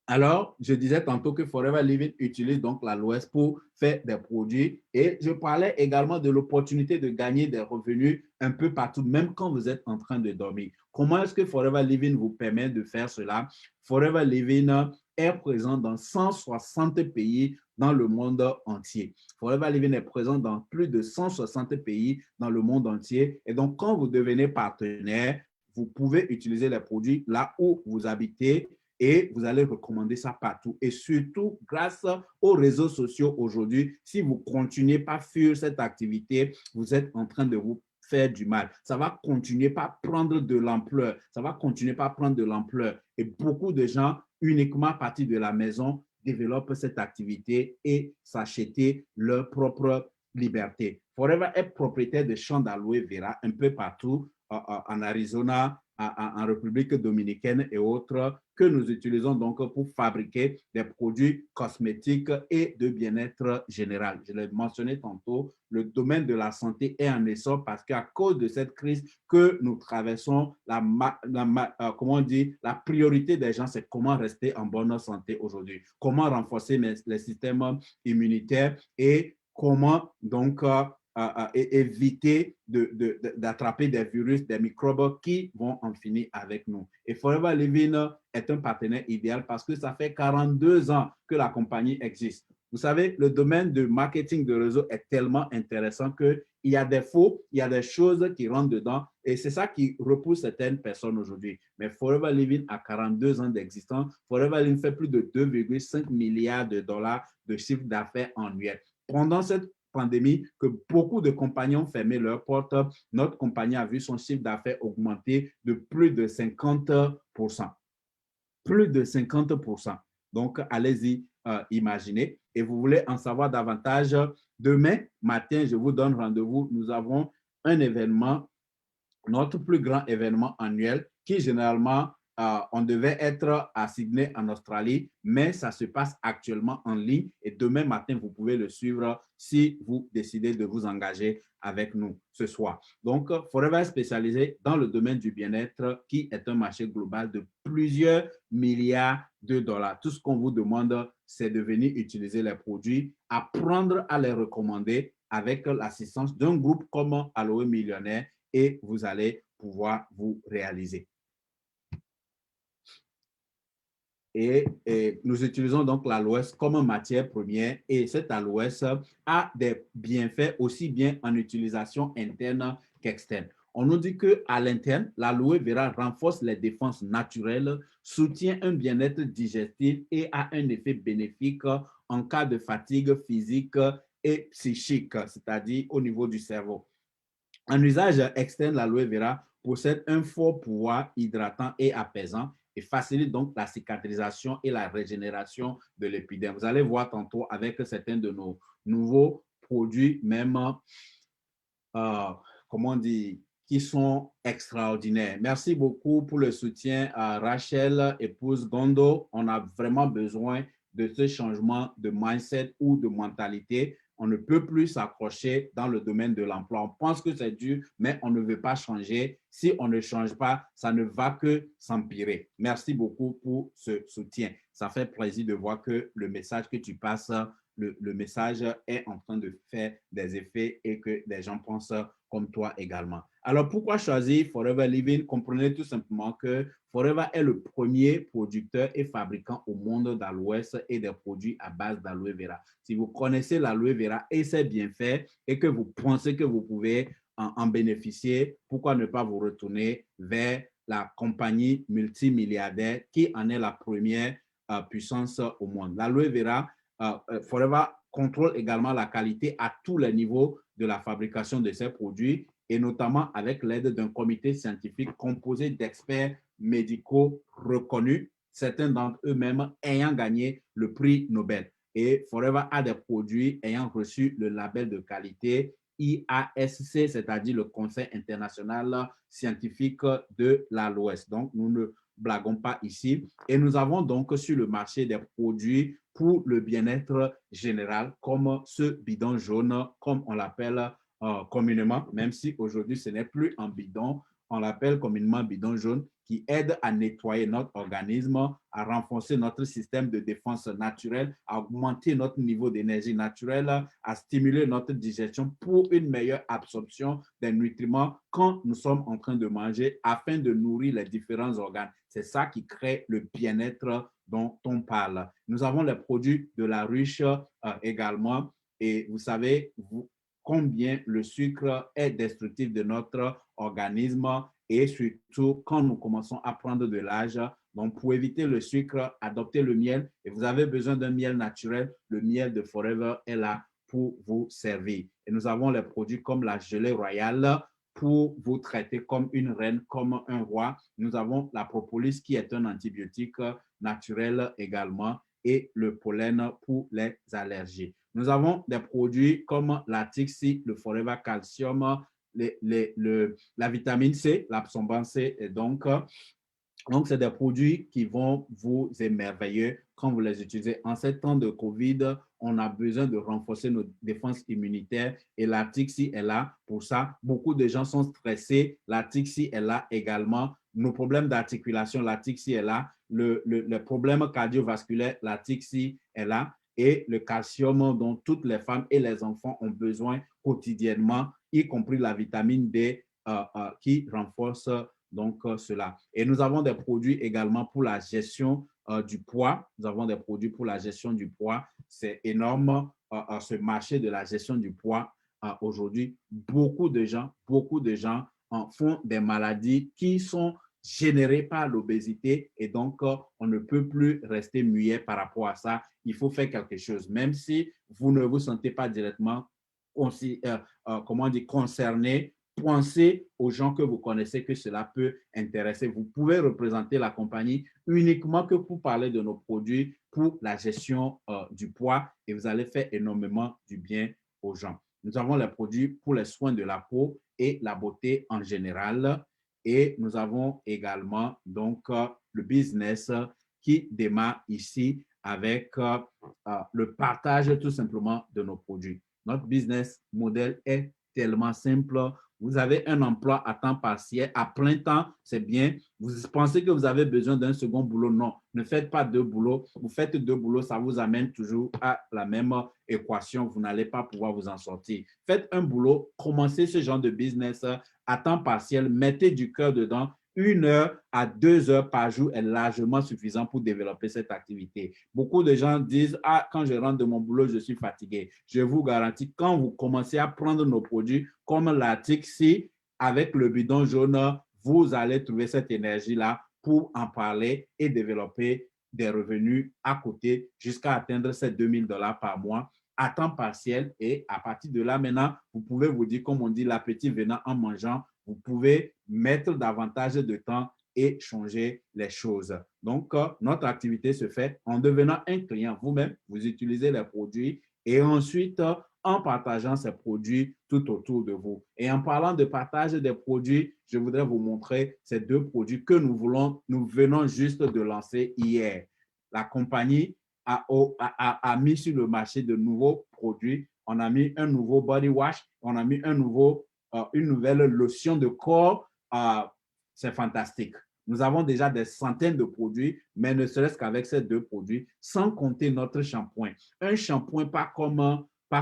Alors, je disais tantôt que Forever Living utilise donc l'aloès pour faire des produits et je parlais également de l'opportunité de gagner des revenus un peu partout, même quand vous êtes en train de dormir. Comment est-ce que Forever Living vous permet de faire cela? Forever Living est présent dans 160 pays dans le monde entier. Forever Living est présent dans plus de 160 pays dans le monde entier. Et donc, quand vous devenez partenaire, vous pouvez utiliser les produits là où vous habitez et vous allez recommander ça partout. Et surtout, grâce aux réseaux sociaux aujourd'hui, si vous ne continuez pas sur cette activité, vous êtes en train de vous faire du mal. Ça va continuer par prendre de l'ampleur. Ça va continuer par prendre de l'ampleur. Et beaucoup de gens, uniquement à partir de la maison, développent cette activité et s'acheter leur propre liberté. Forever est propriétaire de champs d'aloe vera un peu partout, en Arizona, en République dominicaine et autres, que nous utilisons donc pour fabriquer des produits cosmétiques et de bien-être général. Je l'ai mentionné tantôt, le domaine de la santé est en essor parce qu'à cause de cette crise que nous traversons, comment on dit, la priorité des gens, c'est comment rester en bonne santé aujourd'hui, comment renforcer les systèmes immunitaires et comment donc éviter d'attraper des virus, des microbes qui vont en finir avec nous. Et Forever Living est un partenaire idéal parce que ça fait 42 ans que la compagnie existe. Vous savez, le domaine du marketing de réseau est tellement intéressant qu'il y a des faux, il y a des choses qui rentrent dedans et c'est ça qui repousse certaines personnes aujourd'hui. Mais Forever Living a 42 ans d'existence. Forever Living fait plus de 2,5 milliards de dollars de chiffre d'affaires annuel. Pendant cette pandémie, que beaucoup de compagnies ont fermé leurs portes, notre compagnie a vu son chiffre d'affaires augmenter de plus de 50%. Plus de 50%. Donc, allez-y, imaginez. Et vous voulez en savoir davantage, demain matin, je vous donne rendez-vous. Nous avons un événement, notre plus grand événement annuel, qui généralement, on devait être à Sydney, en Australie, mais ça se passe actuellement en ligne et demain matin, vous pouvez le suivre si vous décidez de vous engager avec nous ce soir. Donc, Forever est spécialisé dans le domaine du bien-être qui est un marché global de plusieurs milliards de dollars. Tout ce qu'on vous demande, c'est de venir utiliser les produits, apprendre à les recommander avec l'assistance d'un groupe comme Aloe Millionnaire et vous allez pouvoir vous réaliser. Et nous utilisons donc l'aloès comme matière première et cette aloès a des bienfaits aussi bien en utilisation interne qu'externe. On nous dit qu'à l'interne, l'aloe vera renforce les défenses naturelles, soutient un bien-être digestif et a un effet bénéfique en cas de fatigue physique et psychique, c'est-à-dire au niveau du cerveau. En usage externe, l'aloe vera possède un fort pouvoir hydratant et apaisant et facilite donc la cicatrisation et la régénération de l'épiderme. Vous allez voir tantôt avec certains de nos nouveaux produits, même, comment on dit, qui sont extraordinaires. Merci beaucoup pour le soutien à Rachel, épouse Gondo. On a vraiment besoin de ce changement de mindset ou de mentalité. On ne peut plus s'accrocher dans le domaine de l'emploi. On pense que c'est dur, mais on ne veut pas changer. Si on ne change pas, ça ne va que s'empirer. Merci beaucoup pour ce soutien. Ça fait plaisir de voir que le message que tu passes, le message est en train de faire des effets et que des gens pensent comme toi également. Alors, pourquoi choisir Forever Living? Comprenez tout simplement que Forever est le premier producteur et fabricant au monde d'aloès et des produits à base d'aloe vera. Si vous connaissez l'aloe vera et ses bienfaits et que vous pensez que vous pouvez en bénéficier, pourquoi ne pas vous retourner vers la compagnie multimilliardaire qui en est la première puissance au monde? L'aloe vera, Forever contrôle également la qualité à tous les niveaux de la fabrication de ces produits et notamment avec l'aide d'un comité scientifique composé d'experts médicaux reconnus, certains d'entre eux-mêmes ayant gagné le prix Nobel. Et Forever a des produits ayant reçu le label de qualité IASC, c'est-à-dire le Conseil international scientifique de l'Ouest. Donc, nous ne blaguons pas ici. Et nous avons donc sur le marché des produits pour le bien-être général, comme ce bidon jaune, comme on l'appelle communément, même si aujourd'hui ce n'est plus un bidon, on l'appelle communément bidon jaune, qui aide à nettoyer notre organisme, à renforcer notre système de défense naturelle, à augmenter notre niveau d'énergie naturelle, à stimuler notre digestion pour une meilleure absorption des nutriments quand nous sommes en train de manger afin de nourrir les différents organes. C'est ça qui crée le bien-être dont on parle. Nous avons les produits de la ruche également. Et vous savez combien le sucre est destructif de notre organisme et surtout quand nous commençons à prendre de l'âge. Donc, pour éviter le sucre, adoptez le miel et vous avez besoin d'un miel naturel. Le miel de Forever est là pour vous servir. Et nous avons les produits comme la gelée royale pour vous traiter comme une reine, comme un roi. Nous avons la propolis qui est un antibiotique naturel également et le pollen pour les allergies. Nous avons des produits comme la Tixi, le Forever Calcium, la vitamine C, l'absorbant C, et donc c'est des produits qui vont vous émerveiller quand vous les utilisez. En ces temps de COVID, on a besoin de renforcer nos défenses immunitaires et la Tixi est là pour ça. Beaucoup de gens sont stressés. La Tixi est là également. Nos problèmes d'articulation, la Tixi est là. Le problème cardiovasculaire, la Tixi est là. Et le calcium dont toutes les femmes et les enfants ont besoin quotidiennement, y compris la vitamine D qui renforce donc cela. Et nous avons des produits également pour la gestion du poids. Nous avons des produits pour la gestion du poids. C'est énorme ce marché de la gestion du poids aujourd'hui. Beaucoup de gens font des maladies qui sont générées par l'obésité et donc on ne peut plus rester muet par rapport à ça. Il faut faire quelque chose, même si vous ne vous sentez pas directement concerné. Pensez aux gens que vous connaissez que cela peut intéresser. Vous pouvez représenter la compagnie uniquement que pour parler de nos produits pour la gestion du poids et vous allez faire énormément du bien aux gens. Nous avons les produits pour les soins de la peau et la beauté en général. Et nous avons également donc le business qui démarre ici avec le partage tout simplement de nos produits. Notre business model est tellement simple. Vous avez un emploi à temps partiel, à plein temps, c'est bien. Vous pensez que vous avez besoin d'un second boulot? Non, ne faites pas deux boulots. Vous faites deux boulots, ça vous amène toujours à la même équation. Vous n'allez pas pouvoir vous en sortir. Faites un boulot, commencez ce genre de business à temps partiel, mettez du cœur dedans. 1 heure à 2 heures par jour est largement suffisant pour développer cette activité. Beaucoup de gens disent « Ah, quand je rentre de mon boulot, je suis fatigué. » Je vous garantis, quand vous commencez à prendre nos produits comme la Tixi avec le bidon jaune, vous allez trouver cette énergie-là pour en parler et développer des revenus à côté jusqu'à atteindre ces $2000 par mois à temps partiel. Et à partir de là, maintenant, vous pouvez vous dire, comme on dit, l'appétit venant en mangeant, vous pouvez mettre davantage de temps et changer les choses. Donc, notre activité se fait en devenant un client vous-même. Vous utilisez les produits et ensuite, en partageant ces produits tout autour de vous. Et en parlant de partage des produits, je voudrais vous montrer ces deux produits que nous venons juste de lancer hier. La compagnie a mis sur le marché de nouveaux produits. On a mis un nouveau body wash, on a mis une nouvelle lotion de corps. C'est fantastique. Nous avons déjà des centaines de produits, mais ne serait-ce qu'avec ces deux produits, sans compter notre shampoing. Un shampoing pas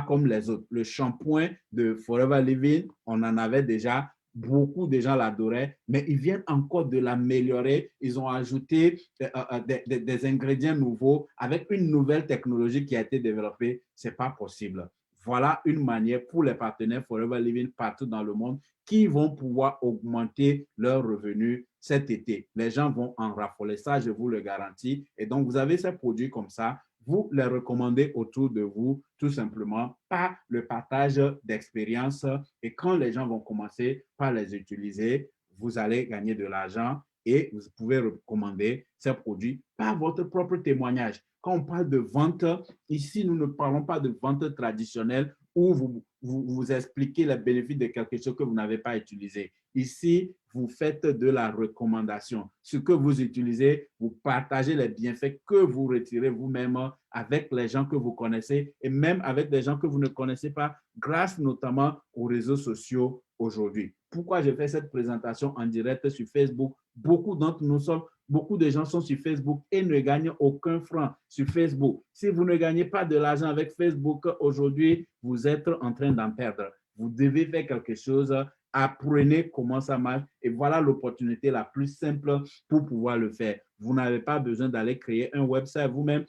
comme les autres. Le shampoing de Forever Living, on en avait déjà. Beaucoup de gens l'adoraient, mais ils viennent encore de l'améliorer. Ils ont ajouté des ingrédients nouveaux avec une nouvelle technologie qui a été développée. Ce n'est pas possible. Voilà une manière pour les partenaires Forever Living partout dans le monde qui vont pouvoir augmenter leurs revenus cet été. Les gens vont en raffoler, ça, je vous le garantis. Et donc, vous avez ces produits comme ça. vous les recommandez autour de vous, tout simplement, par le partage d'expériences. Et quand les gens vont commencer par les utiliser, vous allez gagner de l'argent et vous pouvez recommander ces produits par votre propre témoignage. Quand on parle de vente, ici, nous ne parlons pas de vente traditionnelle où vous expliquez les bénéfices de quelque chose que vous n'avez pas utilisé. Ici, vous faites de la recommandation. Ce que vous utilisez, vous partagez les bienfaits que vous retirez vous-même avec les gens que vous connaissez et même avec des gens que vous ne connaissez pas, grâce notamment aux réseaux sociaux aujourd'hui. Pourquoi je fais cette présentation en direct sur Facebook? Beaucoup d'entre nous sommes, beaucoup de gens sont sur Facebook et ne gagnent aucun franc sur Facebook. Si vous ne gagnez pas de l'argent avec Facebook aujourd'hui, vous êtes en train d'en perdre. Vous devez faire quelque chose, apprenez comment ça marche et voilà l'opportunité la plus simple pour pouvoir le faire. Vous n'avez pas besoin d'aller créer un website vous-même.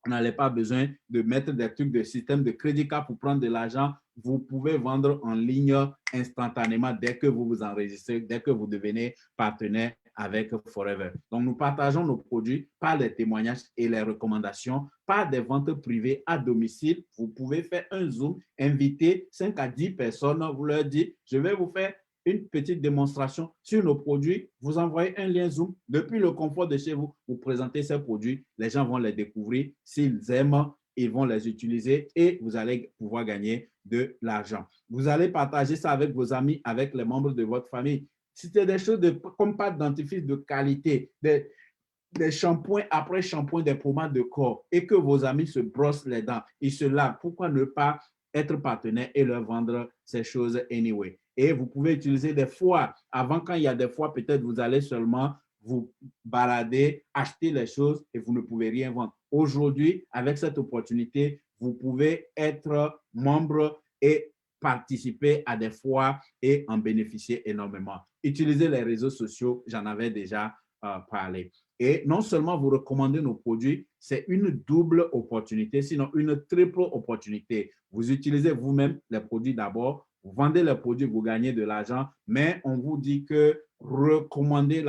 Vous n'avez pas besoin de mettre des trucs de système de crédit card pour prendre de l'argent. Vous pouvez vendre en ligne instantanément dès que vous vous enregistrez, dès que vous devenez partenaire avec Forever. Donc, nous partageons nos produits par les témoignages et les recommandations, par des ventes privées à domicile. Vous pouvez faire un Zoom, inviter 5 à 10 personnes, vous leur dites, je vais vous faire une petite démonstration sur nos produits, vous envoyez un lien Zoom depuis le confort de chez vous, vous présentez ces produits, les gens vont les découvrir, s'ils aiment, ils vont les utiliser et vous allez pouvoir gagner de l'argent. Vous allez partager ça avec vos amis, avec les membres de votre famille. Si c'est des choses comme pâte dentifrice de qualité, des shampoings après shampoing, des pommades de corps et que vos amis se brossent les dents, ils se lavent, pourquoi ne pas être partenaire et leur vendre ces choses anyway? Et vous pouvez utiliser des foires. Avant, quand il y a des foires, peut-être vous allez seulement vous balader, acheter les choses et vous ne pouvez rien vendre. Aujourd'hui, avec cette opportunité, vous pouvez être membre et participer à des foires et en bénéficier énormément. Utilisez les réseaux sociaux, j'en avais déjà parlé. Et non seulement vous recommandez nos produits, c'est une double opportunité, sinon une triple opportunité. Vous utilisez vous-même les produits d'abord, vous vendez les produits, vous gagnez de l'argent, mais on vous dit que recommandez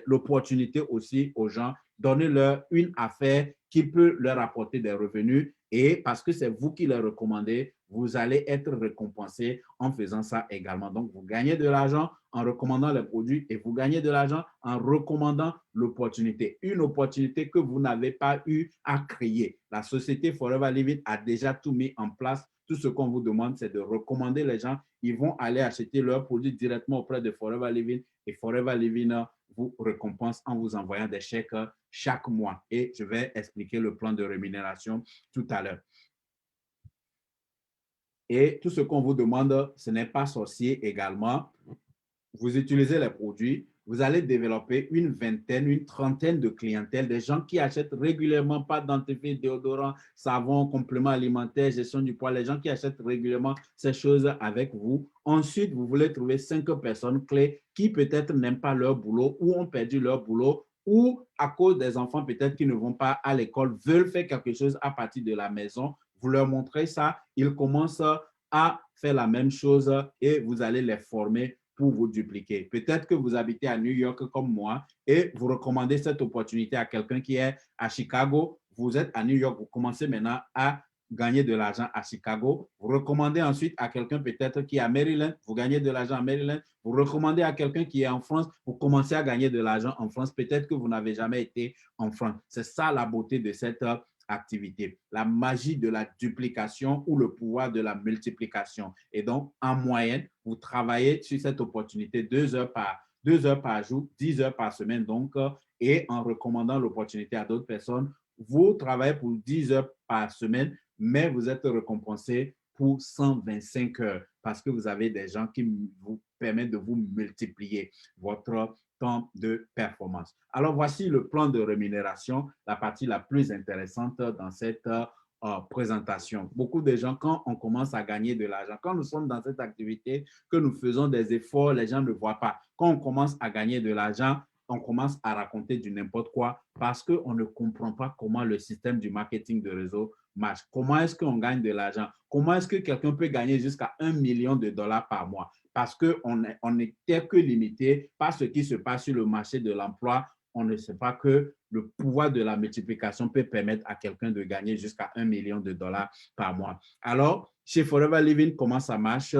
l'opportunité aussi aux gens, donnez-leur une affaire qui peut leur apporter des revenus et parce que c'est vous qui les recommandez, vous allez être récompensé en faisant ça également. Donc, vous gagnez de l'argent en recommandant les produits et vous gagnez de l'argent en recommandant l'opportunité. Une opportunité que vous n'avez pas eu à créer. La société Forever Living a déjà tout mis en place. Tout ce qu'on vous demande, c'est de recommander les gens. Ils vont aller acheter leurs produits directement auprès de Forever Living et Forever Living vous récompense en vous envoyant des chèques chaque mois. Et je vais expliquer le plan de rémunération tout à l'heure. Et tout ce qu'on vous demande, ce n'est pas sorcier également. Vous utilisez les produits, vous allez développer une vingtaine, une trentaine de clientèles, des gens qui achètent régulièrement pas dentifrice, déodorant, savon, compléments alimentaires, gestion du poids, les gens qui achètent régulièrement ces choses avec vous. Ensuite, vous voulez trouver 5 personnes clés qui peut-être n'aiment pas leur boulot ou ont perdu leur boulot ou à cause des enfants peut-être qui ne vont pas à l'école, veulent faire quelque chose à partir de la maison. Vous leur montrez ça, ils commencent à faire la même chose et vous allez les former pour vous dupliquer. Peut-être que vous habitez à New York comme moi et vous recommandez cette opportunité à quelqu'un qui est à Chicago. Vous êtes à New York, vous commencez maintenant à gagner de l'argent à Chicago. Vous recommandez ensuite à quelqu'un peut-être qui est à Maryland, vous gagnez de l'argent à Maryland. Vous recommandez à quelqu'un qui est en France, vous commencez à gagner de l'argent en France. Peut-être que vous n'avez jamais été en France. C'est ça la beauté de cette activité, la magie de la duplication ou le pouvoir de la multiplication. Et donc, en moyenne, vous travaillez sur cette opportunité 2 heures par jour, 10 heures par semaine, donc, et en recommandant l'opportunité à d'autres personnes, vous travaillez pour 10 heures par semaine, mais vous êtes récompensé pour 125 heures parce que vous avez des gens qui vous permettent de vous multiplier votre temps de performance. Alors, voici le plan de rémunération, la partie la plus intéressante dans cette présentation. Beaucoup de gens, quand on commence à gagner de l'argent, quand nous sommes dans cette activité, que nous faisons des efforts, les gens ne voient pas. Quand on commence à gagner de l'argent, on commence à raconter du n'importe quoi parce qu'on ne comprend pas comment le système du marketing de réseau marche. Comment est-ce qu'on gagne de l'argent? Comment est-ce que quelqu'un peut gagner jusqu'à 1 million de dollars par mois? Parce qu'on n'était que limité par ce qui se passe sur le marché de l'emploi. on ne sait pas que le pouvoir de la multiplication peut permettre à quelqu'un de gagner jusqu'à $1 million par mois. Alors, chez Forever Living, comment ça marche?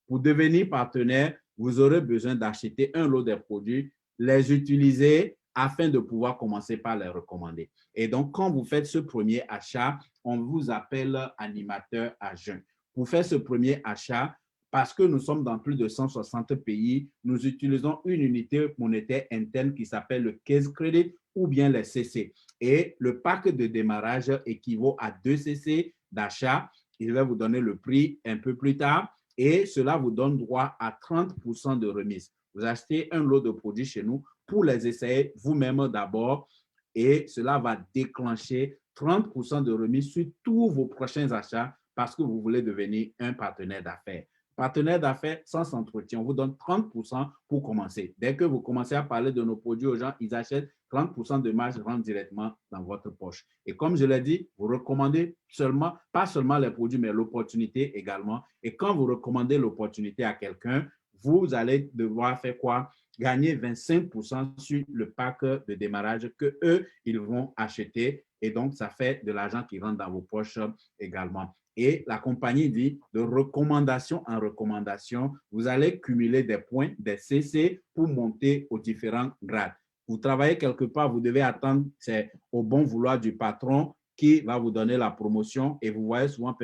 Pour devenir partenaire, vous aurez besoin d'acheter un lot de produits, les utiliser afin de pouvoir commencer par les recommander. Et donc, quand vous faites ce premier achat, on vous appelle animateur à jeun. Pour faire ce premier achat, parce que nous sommes dans plus de 160 pays, nous utilisons une unité monétaire interne qui s'appelle le Case Credit ou bien les CC. Et le pack de démarrage équivaut à 2 CC d'achat. Il va vous donner le prix un peu plus tard et cela vous donne droit à 30% de remise. Vous achetez un lot de produits chez nous pour les essayer vous-même d'abord et cela va déclencher 30% de remise sur tous vos prochains achats parce que vous voulez devenir un partenaire d'affaires. Partenaire d'affaires sans entretien, on vous donne 30% pour commencer. Dès que vous commencez à parler de nos produits aux gens, ils achètent, 30% de marge rentre directement dans votre poche. Et comme je l'ai dit, vous recommandez seulement, pas seulement les produits, mais l'opportunité également. Et quand vous recommandez l'opportunité à quelqu'un, vous allez devoir faire quoi? Gagner 25% sur le pack de démarrage que eux, ils vont acheter. Et donc, ça fait de l'argent qui rentre dans vos poches également. Et la compagnie dit de recommandation en recommandation, vous allez cumuler des points, des CC pour monter aux différents grades. Vous travaillez quelque part, vous devez attendre, c'est au bon vouloir du patron qui va vous donner la promotion et vous voyez souvent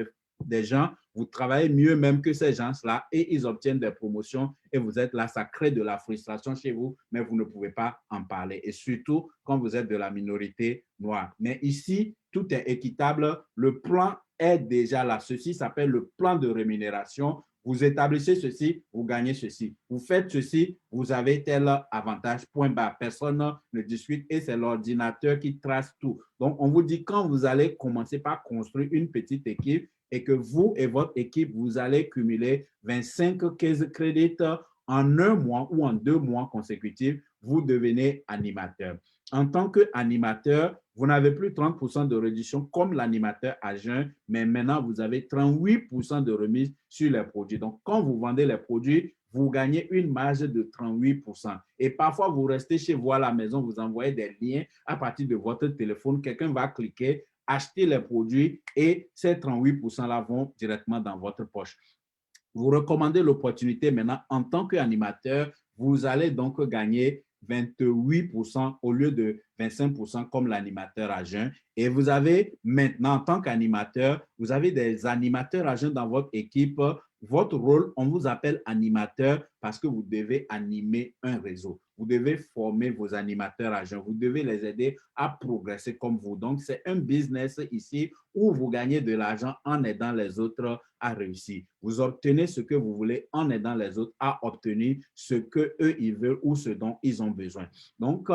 des gens, vous travaillez mieux même que ces gens-là et ils obtiennent des promotions et vous êtes là, ça crée de la frustration chez vous, mais vous ne pouvez pas en parler. Et surtout quand vous êtes de la minorité noire. Mais ici, tout est équitable. Le plan est déjà là. Ceci s'appelle le plan de rémunération. Vous établissez ceci, vous gagnez ceci. Vous faites ceci, vous avez tel avantage. Point barre. Personne ne discute et c'est l'ordinateur qui trace tout. Donc, on vous dit quand vous allez commencer par construire une petite équipe et que vous et votre équipe, vous allez cumuler 25 cases crédits en un mois ou en 2 mois consécutifs, vous devenez animateur. En tant qu'animateur, vous n'avez plus 30% de réduction comme l'animateur à jeun, mais maintenant, vous avez 38% de remise sur les produits. Donc, quand vous vendez les produits, vous gagnez une marge de 38%. Et parfois, vous restez chez vous à la maison, vous envoyez des liens à partir de votre téléphone. Quelqu'un va cliquer, acheter les produits et ces 38%-là vont directement dans votre poche. Vous recommandez l'opportunité maintenant en tant qu'animateur, vous allez donc gagner 28% au lieu de 25% comme l'animateur à jeun. Et vous avez maintenant, en tant qu'animateur, vous avez des animateurs à jeun dans votre équipe. Votre rôle, on vous appelle animateur parce que vous devez animer un réseau. Vous devez former vos animateurs à jeun. Vous devez les aider à progresser comme vous. Donc, c'est un business ici où vous gagnez de l'argent en aidant les autres à réussir. Vous obtenez ce que vous voulez en aidant les autres à obtenir ce qu'eux, ils veulent ou ce dont ils ont besoin. Donc,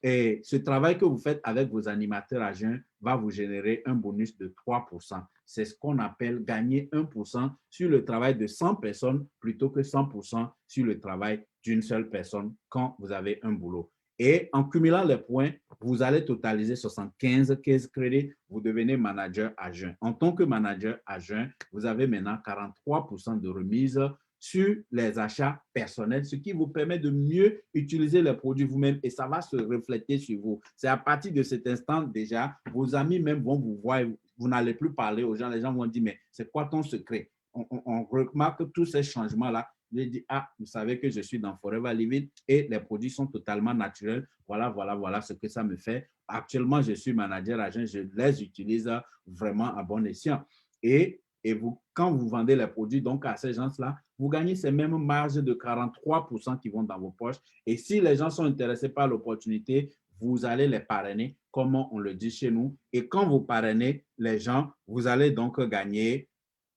et ce travail que vous faites avec vos animateurs à jeun va vous générer un bonus de 3%. C'est ce qu'on appelle gagner 1% sur le travail de 100 personnes plutôt que 100% sur le travail d'une seule personne quand vous avez un boulot. Et en cumulant les points, vous allez totaliser 75 cases crédits, vous devenez manager à jeun. En tant que manager à jeun, vous avez maintenant 43% de remise sur les achats personnels, ce qui vous permet de mieux utiliser les produits vous-même et ça va se refléter sur vous. C'est à partir de cet instant déjà, vos amis même vont vous voir, vous n'allez plus parler aux gens, les gens vont dire, mais c'est quoi ton secret? On remarque tous ces changements-là. Je dis, ah, vous savez que je suis dans Forever Living et les produits sont totalement naturels. Voilà ce que ça me fait. Actuellement, je suis manager agent, je les utilise vraiment à bon escient. Et vous, quand vous vendez les produits donc à ces gens-là, vous gagnez ces mêmes marges de 43% qui vont dans vos poches. Et si les gens sont intéressés par l'opportunité, vous allez les parrainer, comme on le dit chez nous. Et quand vous parrainez les gens, vous allez donc gagner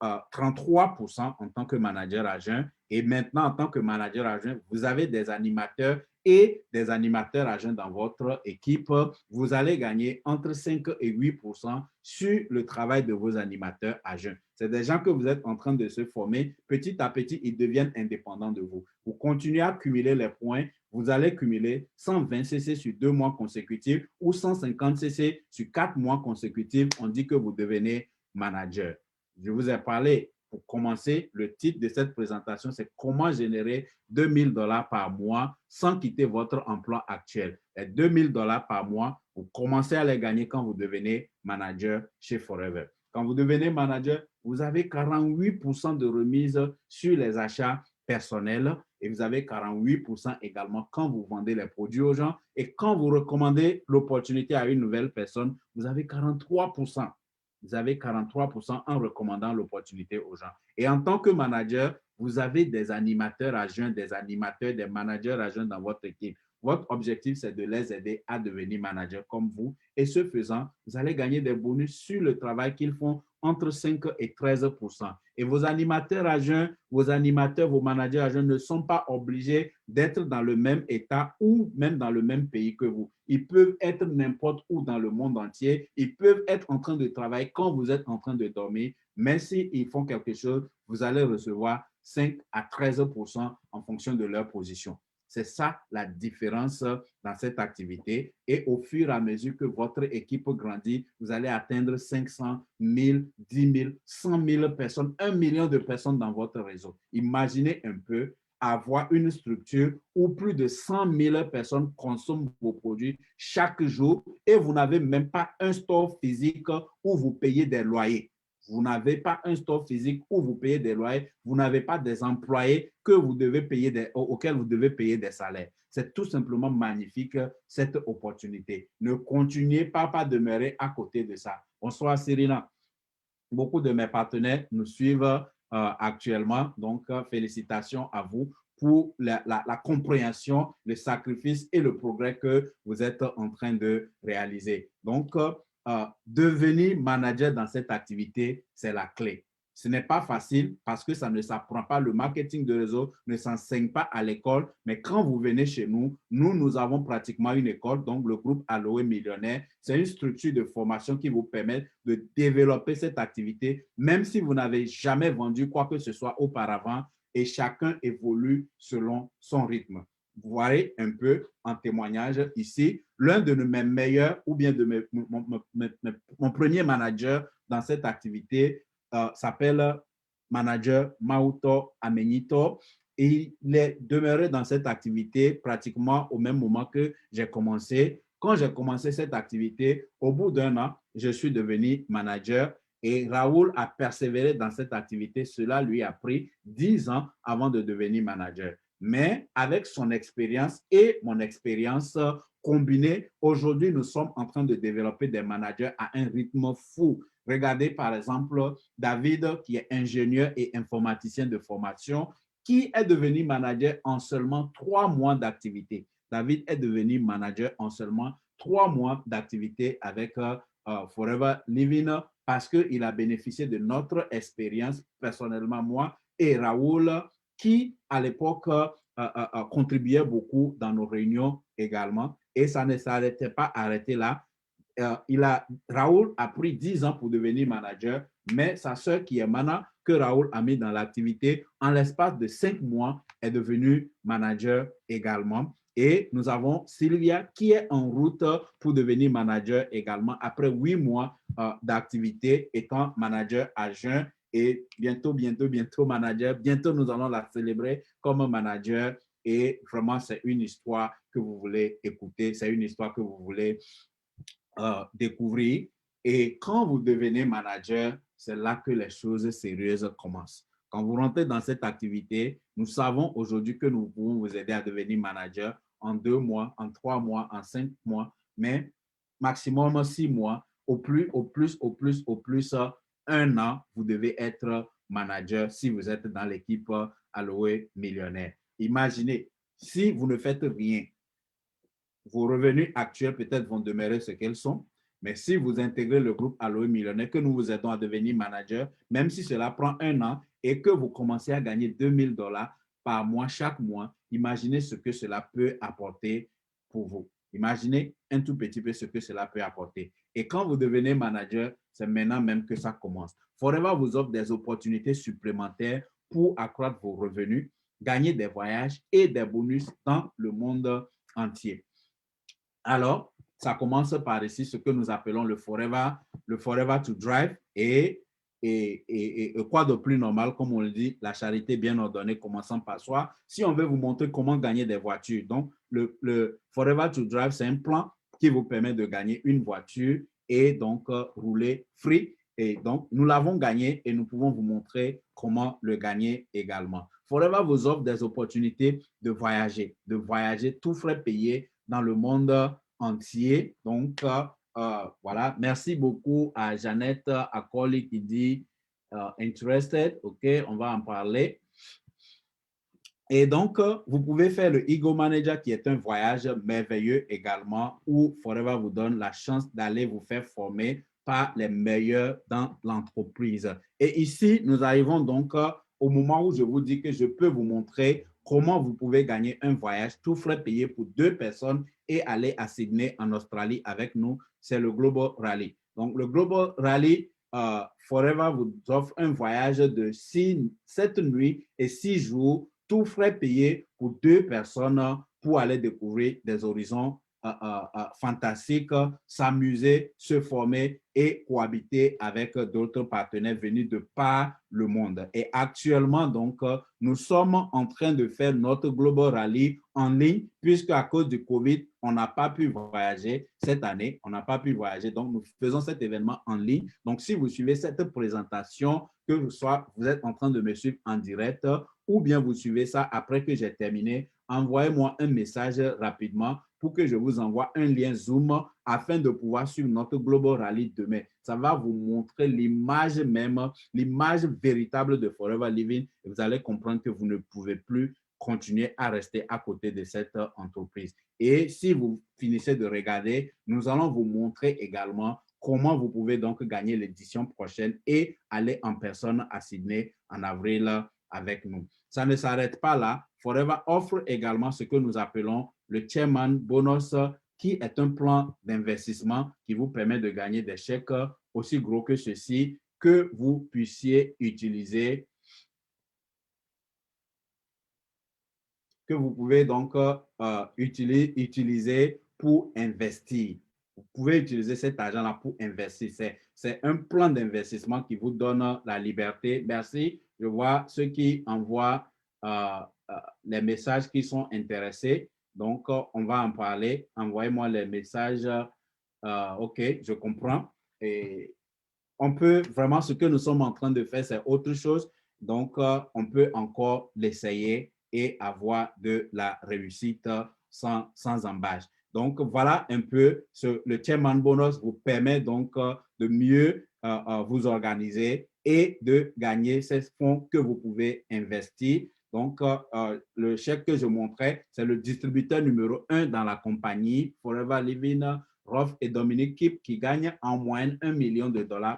33% en tant que manager à jeun. Et maintenant, en tant que manager à jeun, vous avez des animateurs et des animateurs à jeun dans votre équipe. Vous allez gagner entre 5 et 8% sur le travail de vos animateurs à jeun. C'est des gens que vous êtes en train de se former. Petit à petit, ils deviennent indépendants de vous. Vous continuez à cumuler les points. Vous allez cumuler 120 CC sur 2 mois consécutifs ou 150 CC sur 4 mois consécutifs. On dit que vous devenez manager. Je vous ai parlé pour commencer, le titre de cette présentation, c'est comment générer 2000 dollars par mois sans quitter votre emploi actuel. Et 2000 dollars par mois, vous commencez à les gagner quand vous devenez manager chez Forever. Quand vous devenez manager, vous avez 48% de remise sur les achats personnels et vous avez 48% également quand vous vendez les produits aux gens. Et quand vous recommandez l'opportunité à une nouvelle personne, vous avez 43%. Vous avez 43% en recommandant l'opportunité aux gens. Et en tant que manager, vous avez des animateurs adjoints, des animateurs, des managers adjoints dans votre équipe. Votre objectif, c'est de les aider à devenir manager comme vous. Et ce faisant, vous allez gagner des bonus sur le travail qu'ils font entre 5 et 13%. Et vos animateurs adjoints, vos animateurs, vos managers adjoints ne sont pas obligés d'être dans le même État ou même dans le même pays que vous. Ils peuvent être n'importe où dans le monde entier. Ils peuvent être en train de travailler quand vous êtes en train de dormir. Mais s'ils font quelque chose, vous allez recevoir 5 à 13% en fonction de leur position. C'est ça la différence dans cette activité. Et au fur et à mesure que votre équipe grandit, vous allez atteindre 500, 1000, 10 000, 100 000 personnes, 1 million de personnes dans votre réseau. Imaginez un peu avoir une structure où plus de 100 000 personnes consomment vos produits chaque jour et vous n'avez même pas un store physique où vous payez des loyers. Vous n'avez pas un store physique où vous payez des loyers, vous n'avez pas des employés que vous devez payer auxquels vous devez payer des salaires. C'est tout simplement magnifique, cette opportunité. Ne continuez pas à demeurer à côté de ça. Bonsoir, Cyrina. Beaucoup de mes partenaires nous suivent actuellement, donc félicitations à vous pour la compréhension, le sacrifice et le progrès que vous êtes en train de réaliser. Donc, devenir manager dans cette activité, c'est la clé. Ce n'est pas facile parce que ça ne s'apprend pas. Le marketing de réseau ne s'enseigne pas à l'école, mais quand vous venez chez nous, nous avons pratiquement une école, donc le groupe Aloe Millionnaire. C'est une structure de formation qui vous permet de développer cette activité, même si vous n'avez jamais vendu quoi que ce soit auparavant et chacun évolue selon son rythme. Vous voyez un peu en témoignage ici, l'un de mes meilleurs ou bien de mon premier manager dans cette activité s'appelle manager Mauto Amenito. Et il est demeuré dans cette activité pratiquement au même moment que j'ai commencé. Quand j'ai commencé cette activité, au bout d'un an, je suis devenu manager et Raoul a persévéré dans cette activité. Cela lui a pris 10 ans avant de devenir manager. Mais avec son expérience et mon expérience combinée, aujourd'hui, nous sommes en train de développer des managers à un rythme fou. Regardez par exemple David, qui est ingénieur et informaticien de formation, qui est devenu manager en seulement 3 mois d'activité. David est devenu manager en seulement 3 mois d'activité avec Forever Living parce qu'il a bénéficié de notre expérience, personnellement moi et Raoul, qui à l'époque contribuait beaucoup dans nos réunions également. Et ça ne s'arrêtait pas arrêté là. Raoul a pris 10 ans pour devenir manager, mais sa sœur qui est Mana, que Raoul a mis dans l'activité, en l'espace de 5 mois, est devenue manager également. Et nous avons Sylvia qui est en route pour devenir manager également après 8 mois d'activité, étant manager adjoint et bientôt manager. Bientôt, nous allons la célébrer comme manager. Et vraiment, c'est une histoire que vous voulez écouter, c'est une histoire que vous voulez découvrir. Et quand vous devenez manager, c'est là que les choses sérieuses commencent. Quand vous rentrez dans cette activité, nous savons aujourd'hui que nous pouvons vous aider à devenir manager en 2 mois, en 3 mois, en 5 mois, mais maximum 6 mois, au plus, 1 an, vous devez être manager si vous êtes dans l'équipe Aloe Millionnaire. Imaginez, si vous ne faites rien, vos revenus actuels peut-être vont demeurer ce qu'elles sont, mais si vous intégrez le groupe Aloe Millionnaire, que nous vous aidons à devenir manager, même si cela prend 1 an et que vous commencez à gagner 2000 dollars par mois, chaque mois, imaginez ce que cela peut apporter pour vous. Imaginez un tout petit peu ce que cela peut apporter. Et quand vous devenez manager, c'est maintenant même que ça commence. Forever vous offre des opportunités supplémentaires pour accroître vos revenus, gagner des voyages et des bonus dans le monde entier. Alors, ça commence par ici ce que nous appelons le Forever to Drive. Et et quoi de plus normal, comme on le dit, la charité bien ordonnée commençant par soi, si on veut vous montrer comment gagner des voitures. Donc, le Forever to Drive, c'est un plan qui vous permet de gagner une voiture et donc rouler free. Et donc, nous l'avons gagné et nous pouvons vous montrer comment le gagner également. Forever vous offre des opportunités de voyager tout frais payé dans le monde entier. Donc, voilà. Merci beaucoup à Jeannette Akoli qui dit interested. OK, on va en parler. Et donc, vous pouvez faire le Ego Manager qui est un voyage merveilleux également où Forever vous donne la chance d'aller vous faire former par les meilleurs dans l'entreprise. Et ici, nous arrivons donc au moment où je vous dis que je peux vous montrer comment vous pouvez gagner un voyage tout frais payé pour 2 personnes et aller à Sydney en Australie avec nous. C'est le Global Rally. Donc, le Global Rally, Forever vous offre un voyage de 7 nuits et 6 jours tout frais payé pour 2 personnes pour aller découvrir des horizons fantastiques, s'amuser, se former et cohabiter avec d'autres partenaires venus de par le monde. Et actuellement, donc, nous sommes en train de faire notre Global Rally en ligne, puisque à cause du COVID, on n'a pas pu voyager cette année, on n'a pas pu voyager, donc nous faisons cet événement en ligne. Donc, si vous suivez cette présentation, que soit vous êtes en train de me suivre en direct ou bien vous suivez ça après que j'ai terminé, envoyez-moi un message rapidement pour que je vous envoie un lien Zoom afin de pouvoir suivre notre Global Rally demain. Ça va vous montrer l'image même, l'image véritable de Forever Living et vous allez comprendre que vous ne pouvez plus continuer à rester à côté de cette entreprise. Et si vous finissez de regarder, nous allons vous montrer également comment vous pouvez donc gagner l'édition prochaine et aller en personne à Sydney en avril avec nous. Ça ne s'arrête pas là. Forever offre également ce que nous appelons le Chairman Bonus, qui est un plan d'investissement qui vous permet de gagner des chèques aussi gros que ceci que vous puissiez utiliser, que vous pouvez donc utiliser pour investir. Vous pouvez utiliser cet argent-là pour investir. C'est un plan d'investissement qui vous donne la liberté. Merci. Je vois ceux qui envoient les messages qui sont intéressés. Donc, on va en parler. Envoyez-moi les messages. OK, je comprends. Et on peut vraiment, ce que nous sommes en train de faire, c'est autre chose. Donc, on peut encore l'essayer et avoir de la réussite sans embâche. Donc, voilà un peu, le Chairman Bonus vous permet donc de mieux vous organiser et de gagner ces fonds que vous pouvez investir. Donc, le chèque que je montrais, c'est le distributeur numéro 1 dans la compagnie Forever Living, Rolf et Dominique Kip, qui gagnent en moyenne $1 million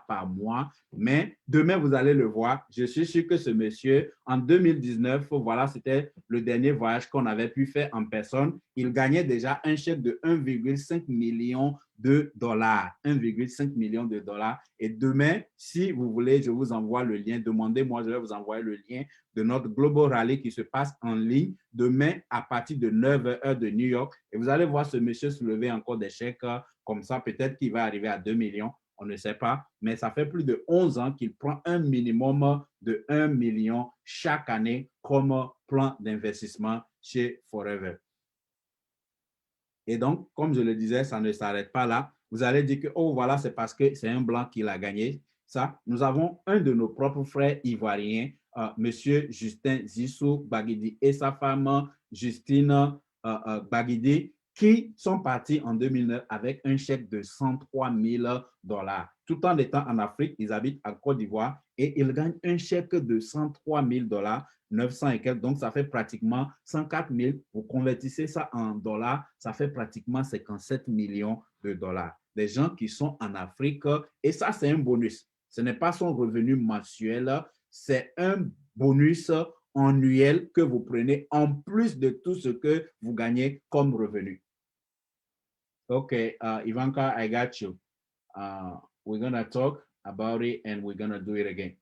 par mois. Mais demain, vous allez le voir. Je suis sûr que ce monsieur, en 2019, voilà, c'était le dernier voyage qu'on avait pu faire en personne. Il gagnait déjà un chèque de 1,5 million de dollars. 1,5 million de dollars. Et demain, si vous voulez, je vous envoie le lien. Demandez-moi, je vais vous envoyer le lien de notre Global Rally qui se passe en ligne demain à partir de 9h de New York. Et vous allez voir ce monsieur soulever encore des chèques comme ça. Peut-être qu'il va arriver à 2 millions. On ne sait pas, mais ça fait plus de 11 ans qu'il prend un minimum de 1 million chaque année comme plan d'investissement chez Forever. Et donc, comme je le disais, ça ne s'arrête pas là. Vous allez dire que, oh, voilà, c'est parce que c'est un blanc qui l'a gagné. Ça, nous avons un de nos propres frères ivoiriens, Monsieur Justin Zissou Baguidi et sa femme Justine Baguidi, qui sont partis en 2009 avec un chèque de 103 000 dollars. Tout en étant en Afrique, ils habitent à Côte d'Ivoire et ils gagnent un chèque de 103 000 dollars, 900 et quelques. Donc, ça fait pratiquement 104 000. Vous convertissez ça en dollars, ça fait pratiquement 57 millions de dollars. Des gens qui sont en Afrique, et ça, c'est un bonus. Ce n'est pas son revenu mensuel, c'est un bonus annuel que vous prenez en plus de tout ce que vous gagnez comme revenu. OK, Ivanka, I got you. We're going to talk about it and we're going to do it again.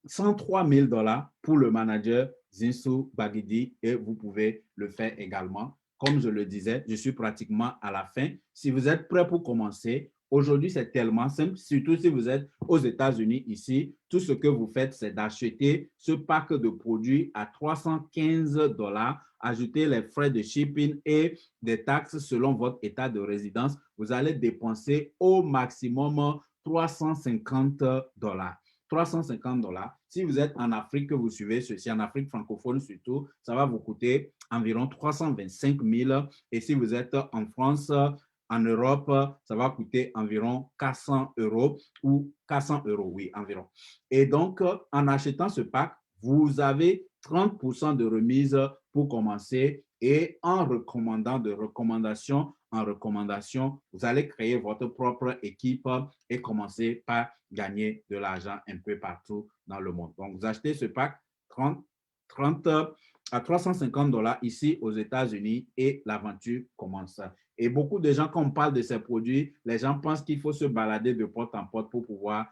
103 000 dollars pour le manager Zinsou Baguidi et vous pouvez le faire également. Comme je le disais, je suis pratiquement à la fin. Si vous êtes prêt pour commencer, Aujourd'hui, c'est tellement simple, surtout si vous êtes aux États-Unis ici. Tout ce que vous faites, c'est d'acheter ce pack de produits à $315, ajouter les frais de shipping et des taxes selon votre état de résidence. Vous allez dépenser au maximum $350. $350. Si vous êtes en Afrique, que vous suivez ceci, en Afrique francophone surtout, ça va vous coûter environ 325 000. Et si vous êtes en France, en Europe, ça va coûter environ 400 euros ou 400 euros, oui, environ. Et donc, en achetant ce pack, vous avez 30% de remise pour commencer et en recommandant de recommandation en recommandation, vous allez créer votre propre équipe et commencer par gagner de l'argent un peu partout dans le monde. Donc, vous achetez ce pack 30 à $350 ici aux États-Unis et l'aventure commence. Et beaucoup de gens, quand on parle de ces produits, les gens pensent qu'il faut se balader de porte en porte pour pouvoir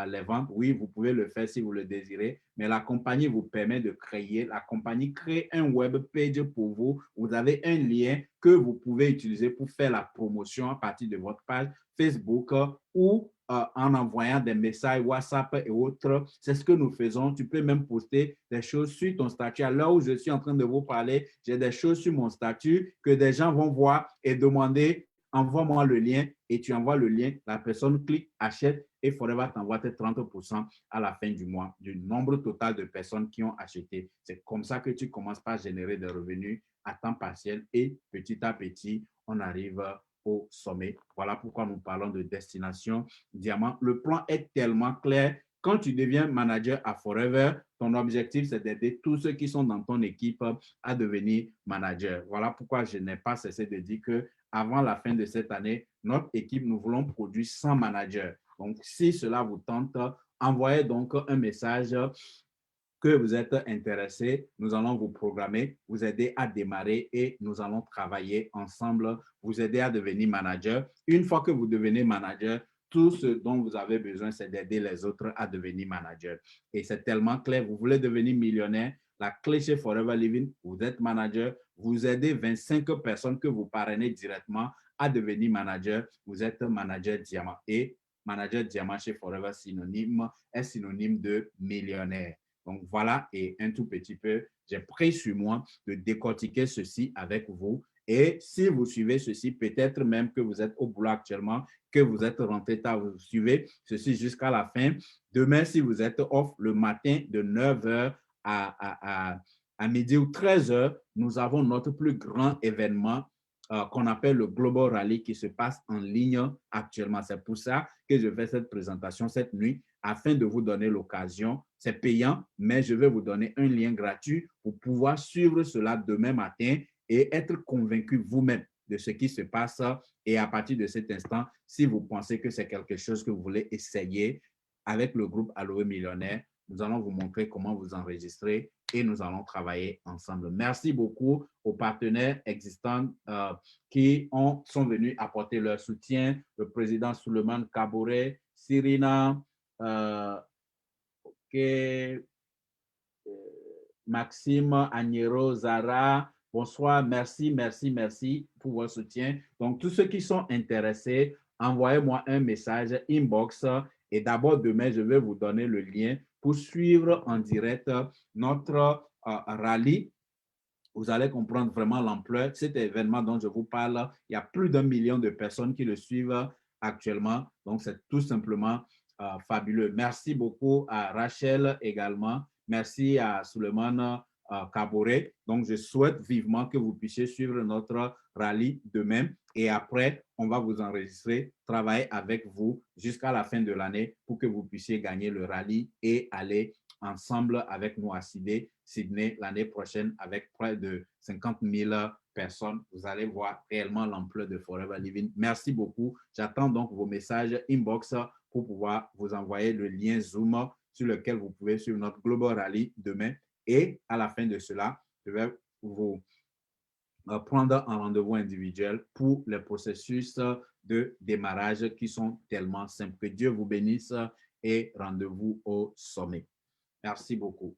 les vendre. Oui, vous pouvez le faire si vous le désirez, mais la compagnie vous permet de créer, la compagnie crée un web page pour vous. Vous avez un lien que vous pouvez utiliser pour faire la promotion à partir de votre page Facebook ou en envoyant des messages WhatsApp et autres. C'est ce que nous faisons. Tu peux même poster des choses sur ton statut. À l'heure où je suis en train de vous parler, j'ai des choses sur mon statut que des gens vont voir et demander envoie-moi le lien et tu envoies le lien, la personne clique, achète et Forever t'envoie tes 30% à la fin du mois du nombre total de personnes qui ont acheté. C'est comme ça que tu commences par générer des revenus à temps partiel et petit à petit, on arrive au sommet. Voilà pourquoi nous parlons de destination diamant. Le plan est tellement clair. Quand tu deviens manager à Forever, ton objectif, c'est d'aider tous ceux qui sont dans ton équipe à devenir manager. Voilà pourquoi je n'ai pas cessé de dire que avant la fin de cette année, notre équipe, nous voulons produire 100 managers. Donc, si cela vous tente, envoyez donc un message que vous êtes intéressé. Nous allons vous programmer, vous aider à démarrer et nous allons travailler ensemble, vous aider à devenir manager. Une fois que vous devenez manager, tout ce dont vous avez besoin, c'est d'aider les autres à devenir manager. Et c'est tellement clair. Vous voulez devenir millionnaire, la clé chez Forever Living, vous êtes manager, vous aidez 25 personnes que vous parrainez directement à devenir manager. Vous êtes manager diamant. Et manager diamant chez Forever est synonyme de millionnaire. Donc voilà, et un tout petit peu, j'ai pris sur moi de décortiquer ceci avec vous. Et si vous suivez ceci, peut-être même que vous êtes au boulot actuellement, que vous êtes rentré tard, vous suivez ceci jusqu'à la fin. Demain, si vous êtes off le matin de 9h à midi ou 13h, nous avons notre plus grand événement qu'on appelle le Global Rally qui se passe en ligne actuellement. C'est pour ça que je fais cette présentation cette nuit afin de vous donner l'occasion. C'est payant, mais je vais vous donner un lien gratuit pour pouvoir suivre cela demain matin et être convaincu vous-même de ce qui se passe. Et à partir de cet instant, si vous pensez que c'est quelque chose que vous voulez essayer avec le groupe Aloe Millionnaire, nous allons vous montrer comment vous enregistrer et nous allons travailler ensemble. Merci beaucoup aux partenaires existants qui sont venus apporter leur soutien. Le président Suleiman Kabouré, Cyrina, Maxime, Agnero, Zara. Bonsoir, merci, merci, merci pour votre soutien. Donc, tous ceux qui sont intéressés, envoyez-moi un message inbox et d'abord demain, je vais vous donner le lien pour suivre en direct notre rallye. Vous allez comprendre vraiment l'ampleur. Cet événement dont je vous parle, il y a plus d'1 million de personnes qui le suivent actuellement. Donc, c'est tout simplement fabuleux. Merci beaucoup à Rachel également. Merci à Suleiman Kabouré. Donc, je souhaite vivement que vous puissiez suivre notre rallye demain. Et après, on va vous enregistrer, travailler avec vous jusqu'à la fin de l'année pour que vous puissiez gagner le rallye et aller ensemble avec nous à Sydney l'année prochaine avec près de 50 000 personnes. Vous allez voir réellement l'ampleur de Forever Living. Merci beaucoup. J'attends donc vos messages inbox pour pouvoir vous envoyer le lien Zoom sur lequel vous pouvez suivre notre Global Rally demain. Et à la fin de cela, je vais vous prendre un rendez-vous individuel pour les processus de démarrage qui sont tellement simples. Que Dieu vous bénisse et rendez-vous au sommet. Merci beaucoup.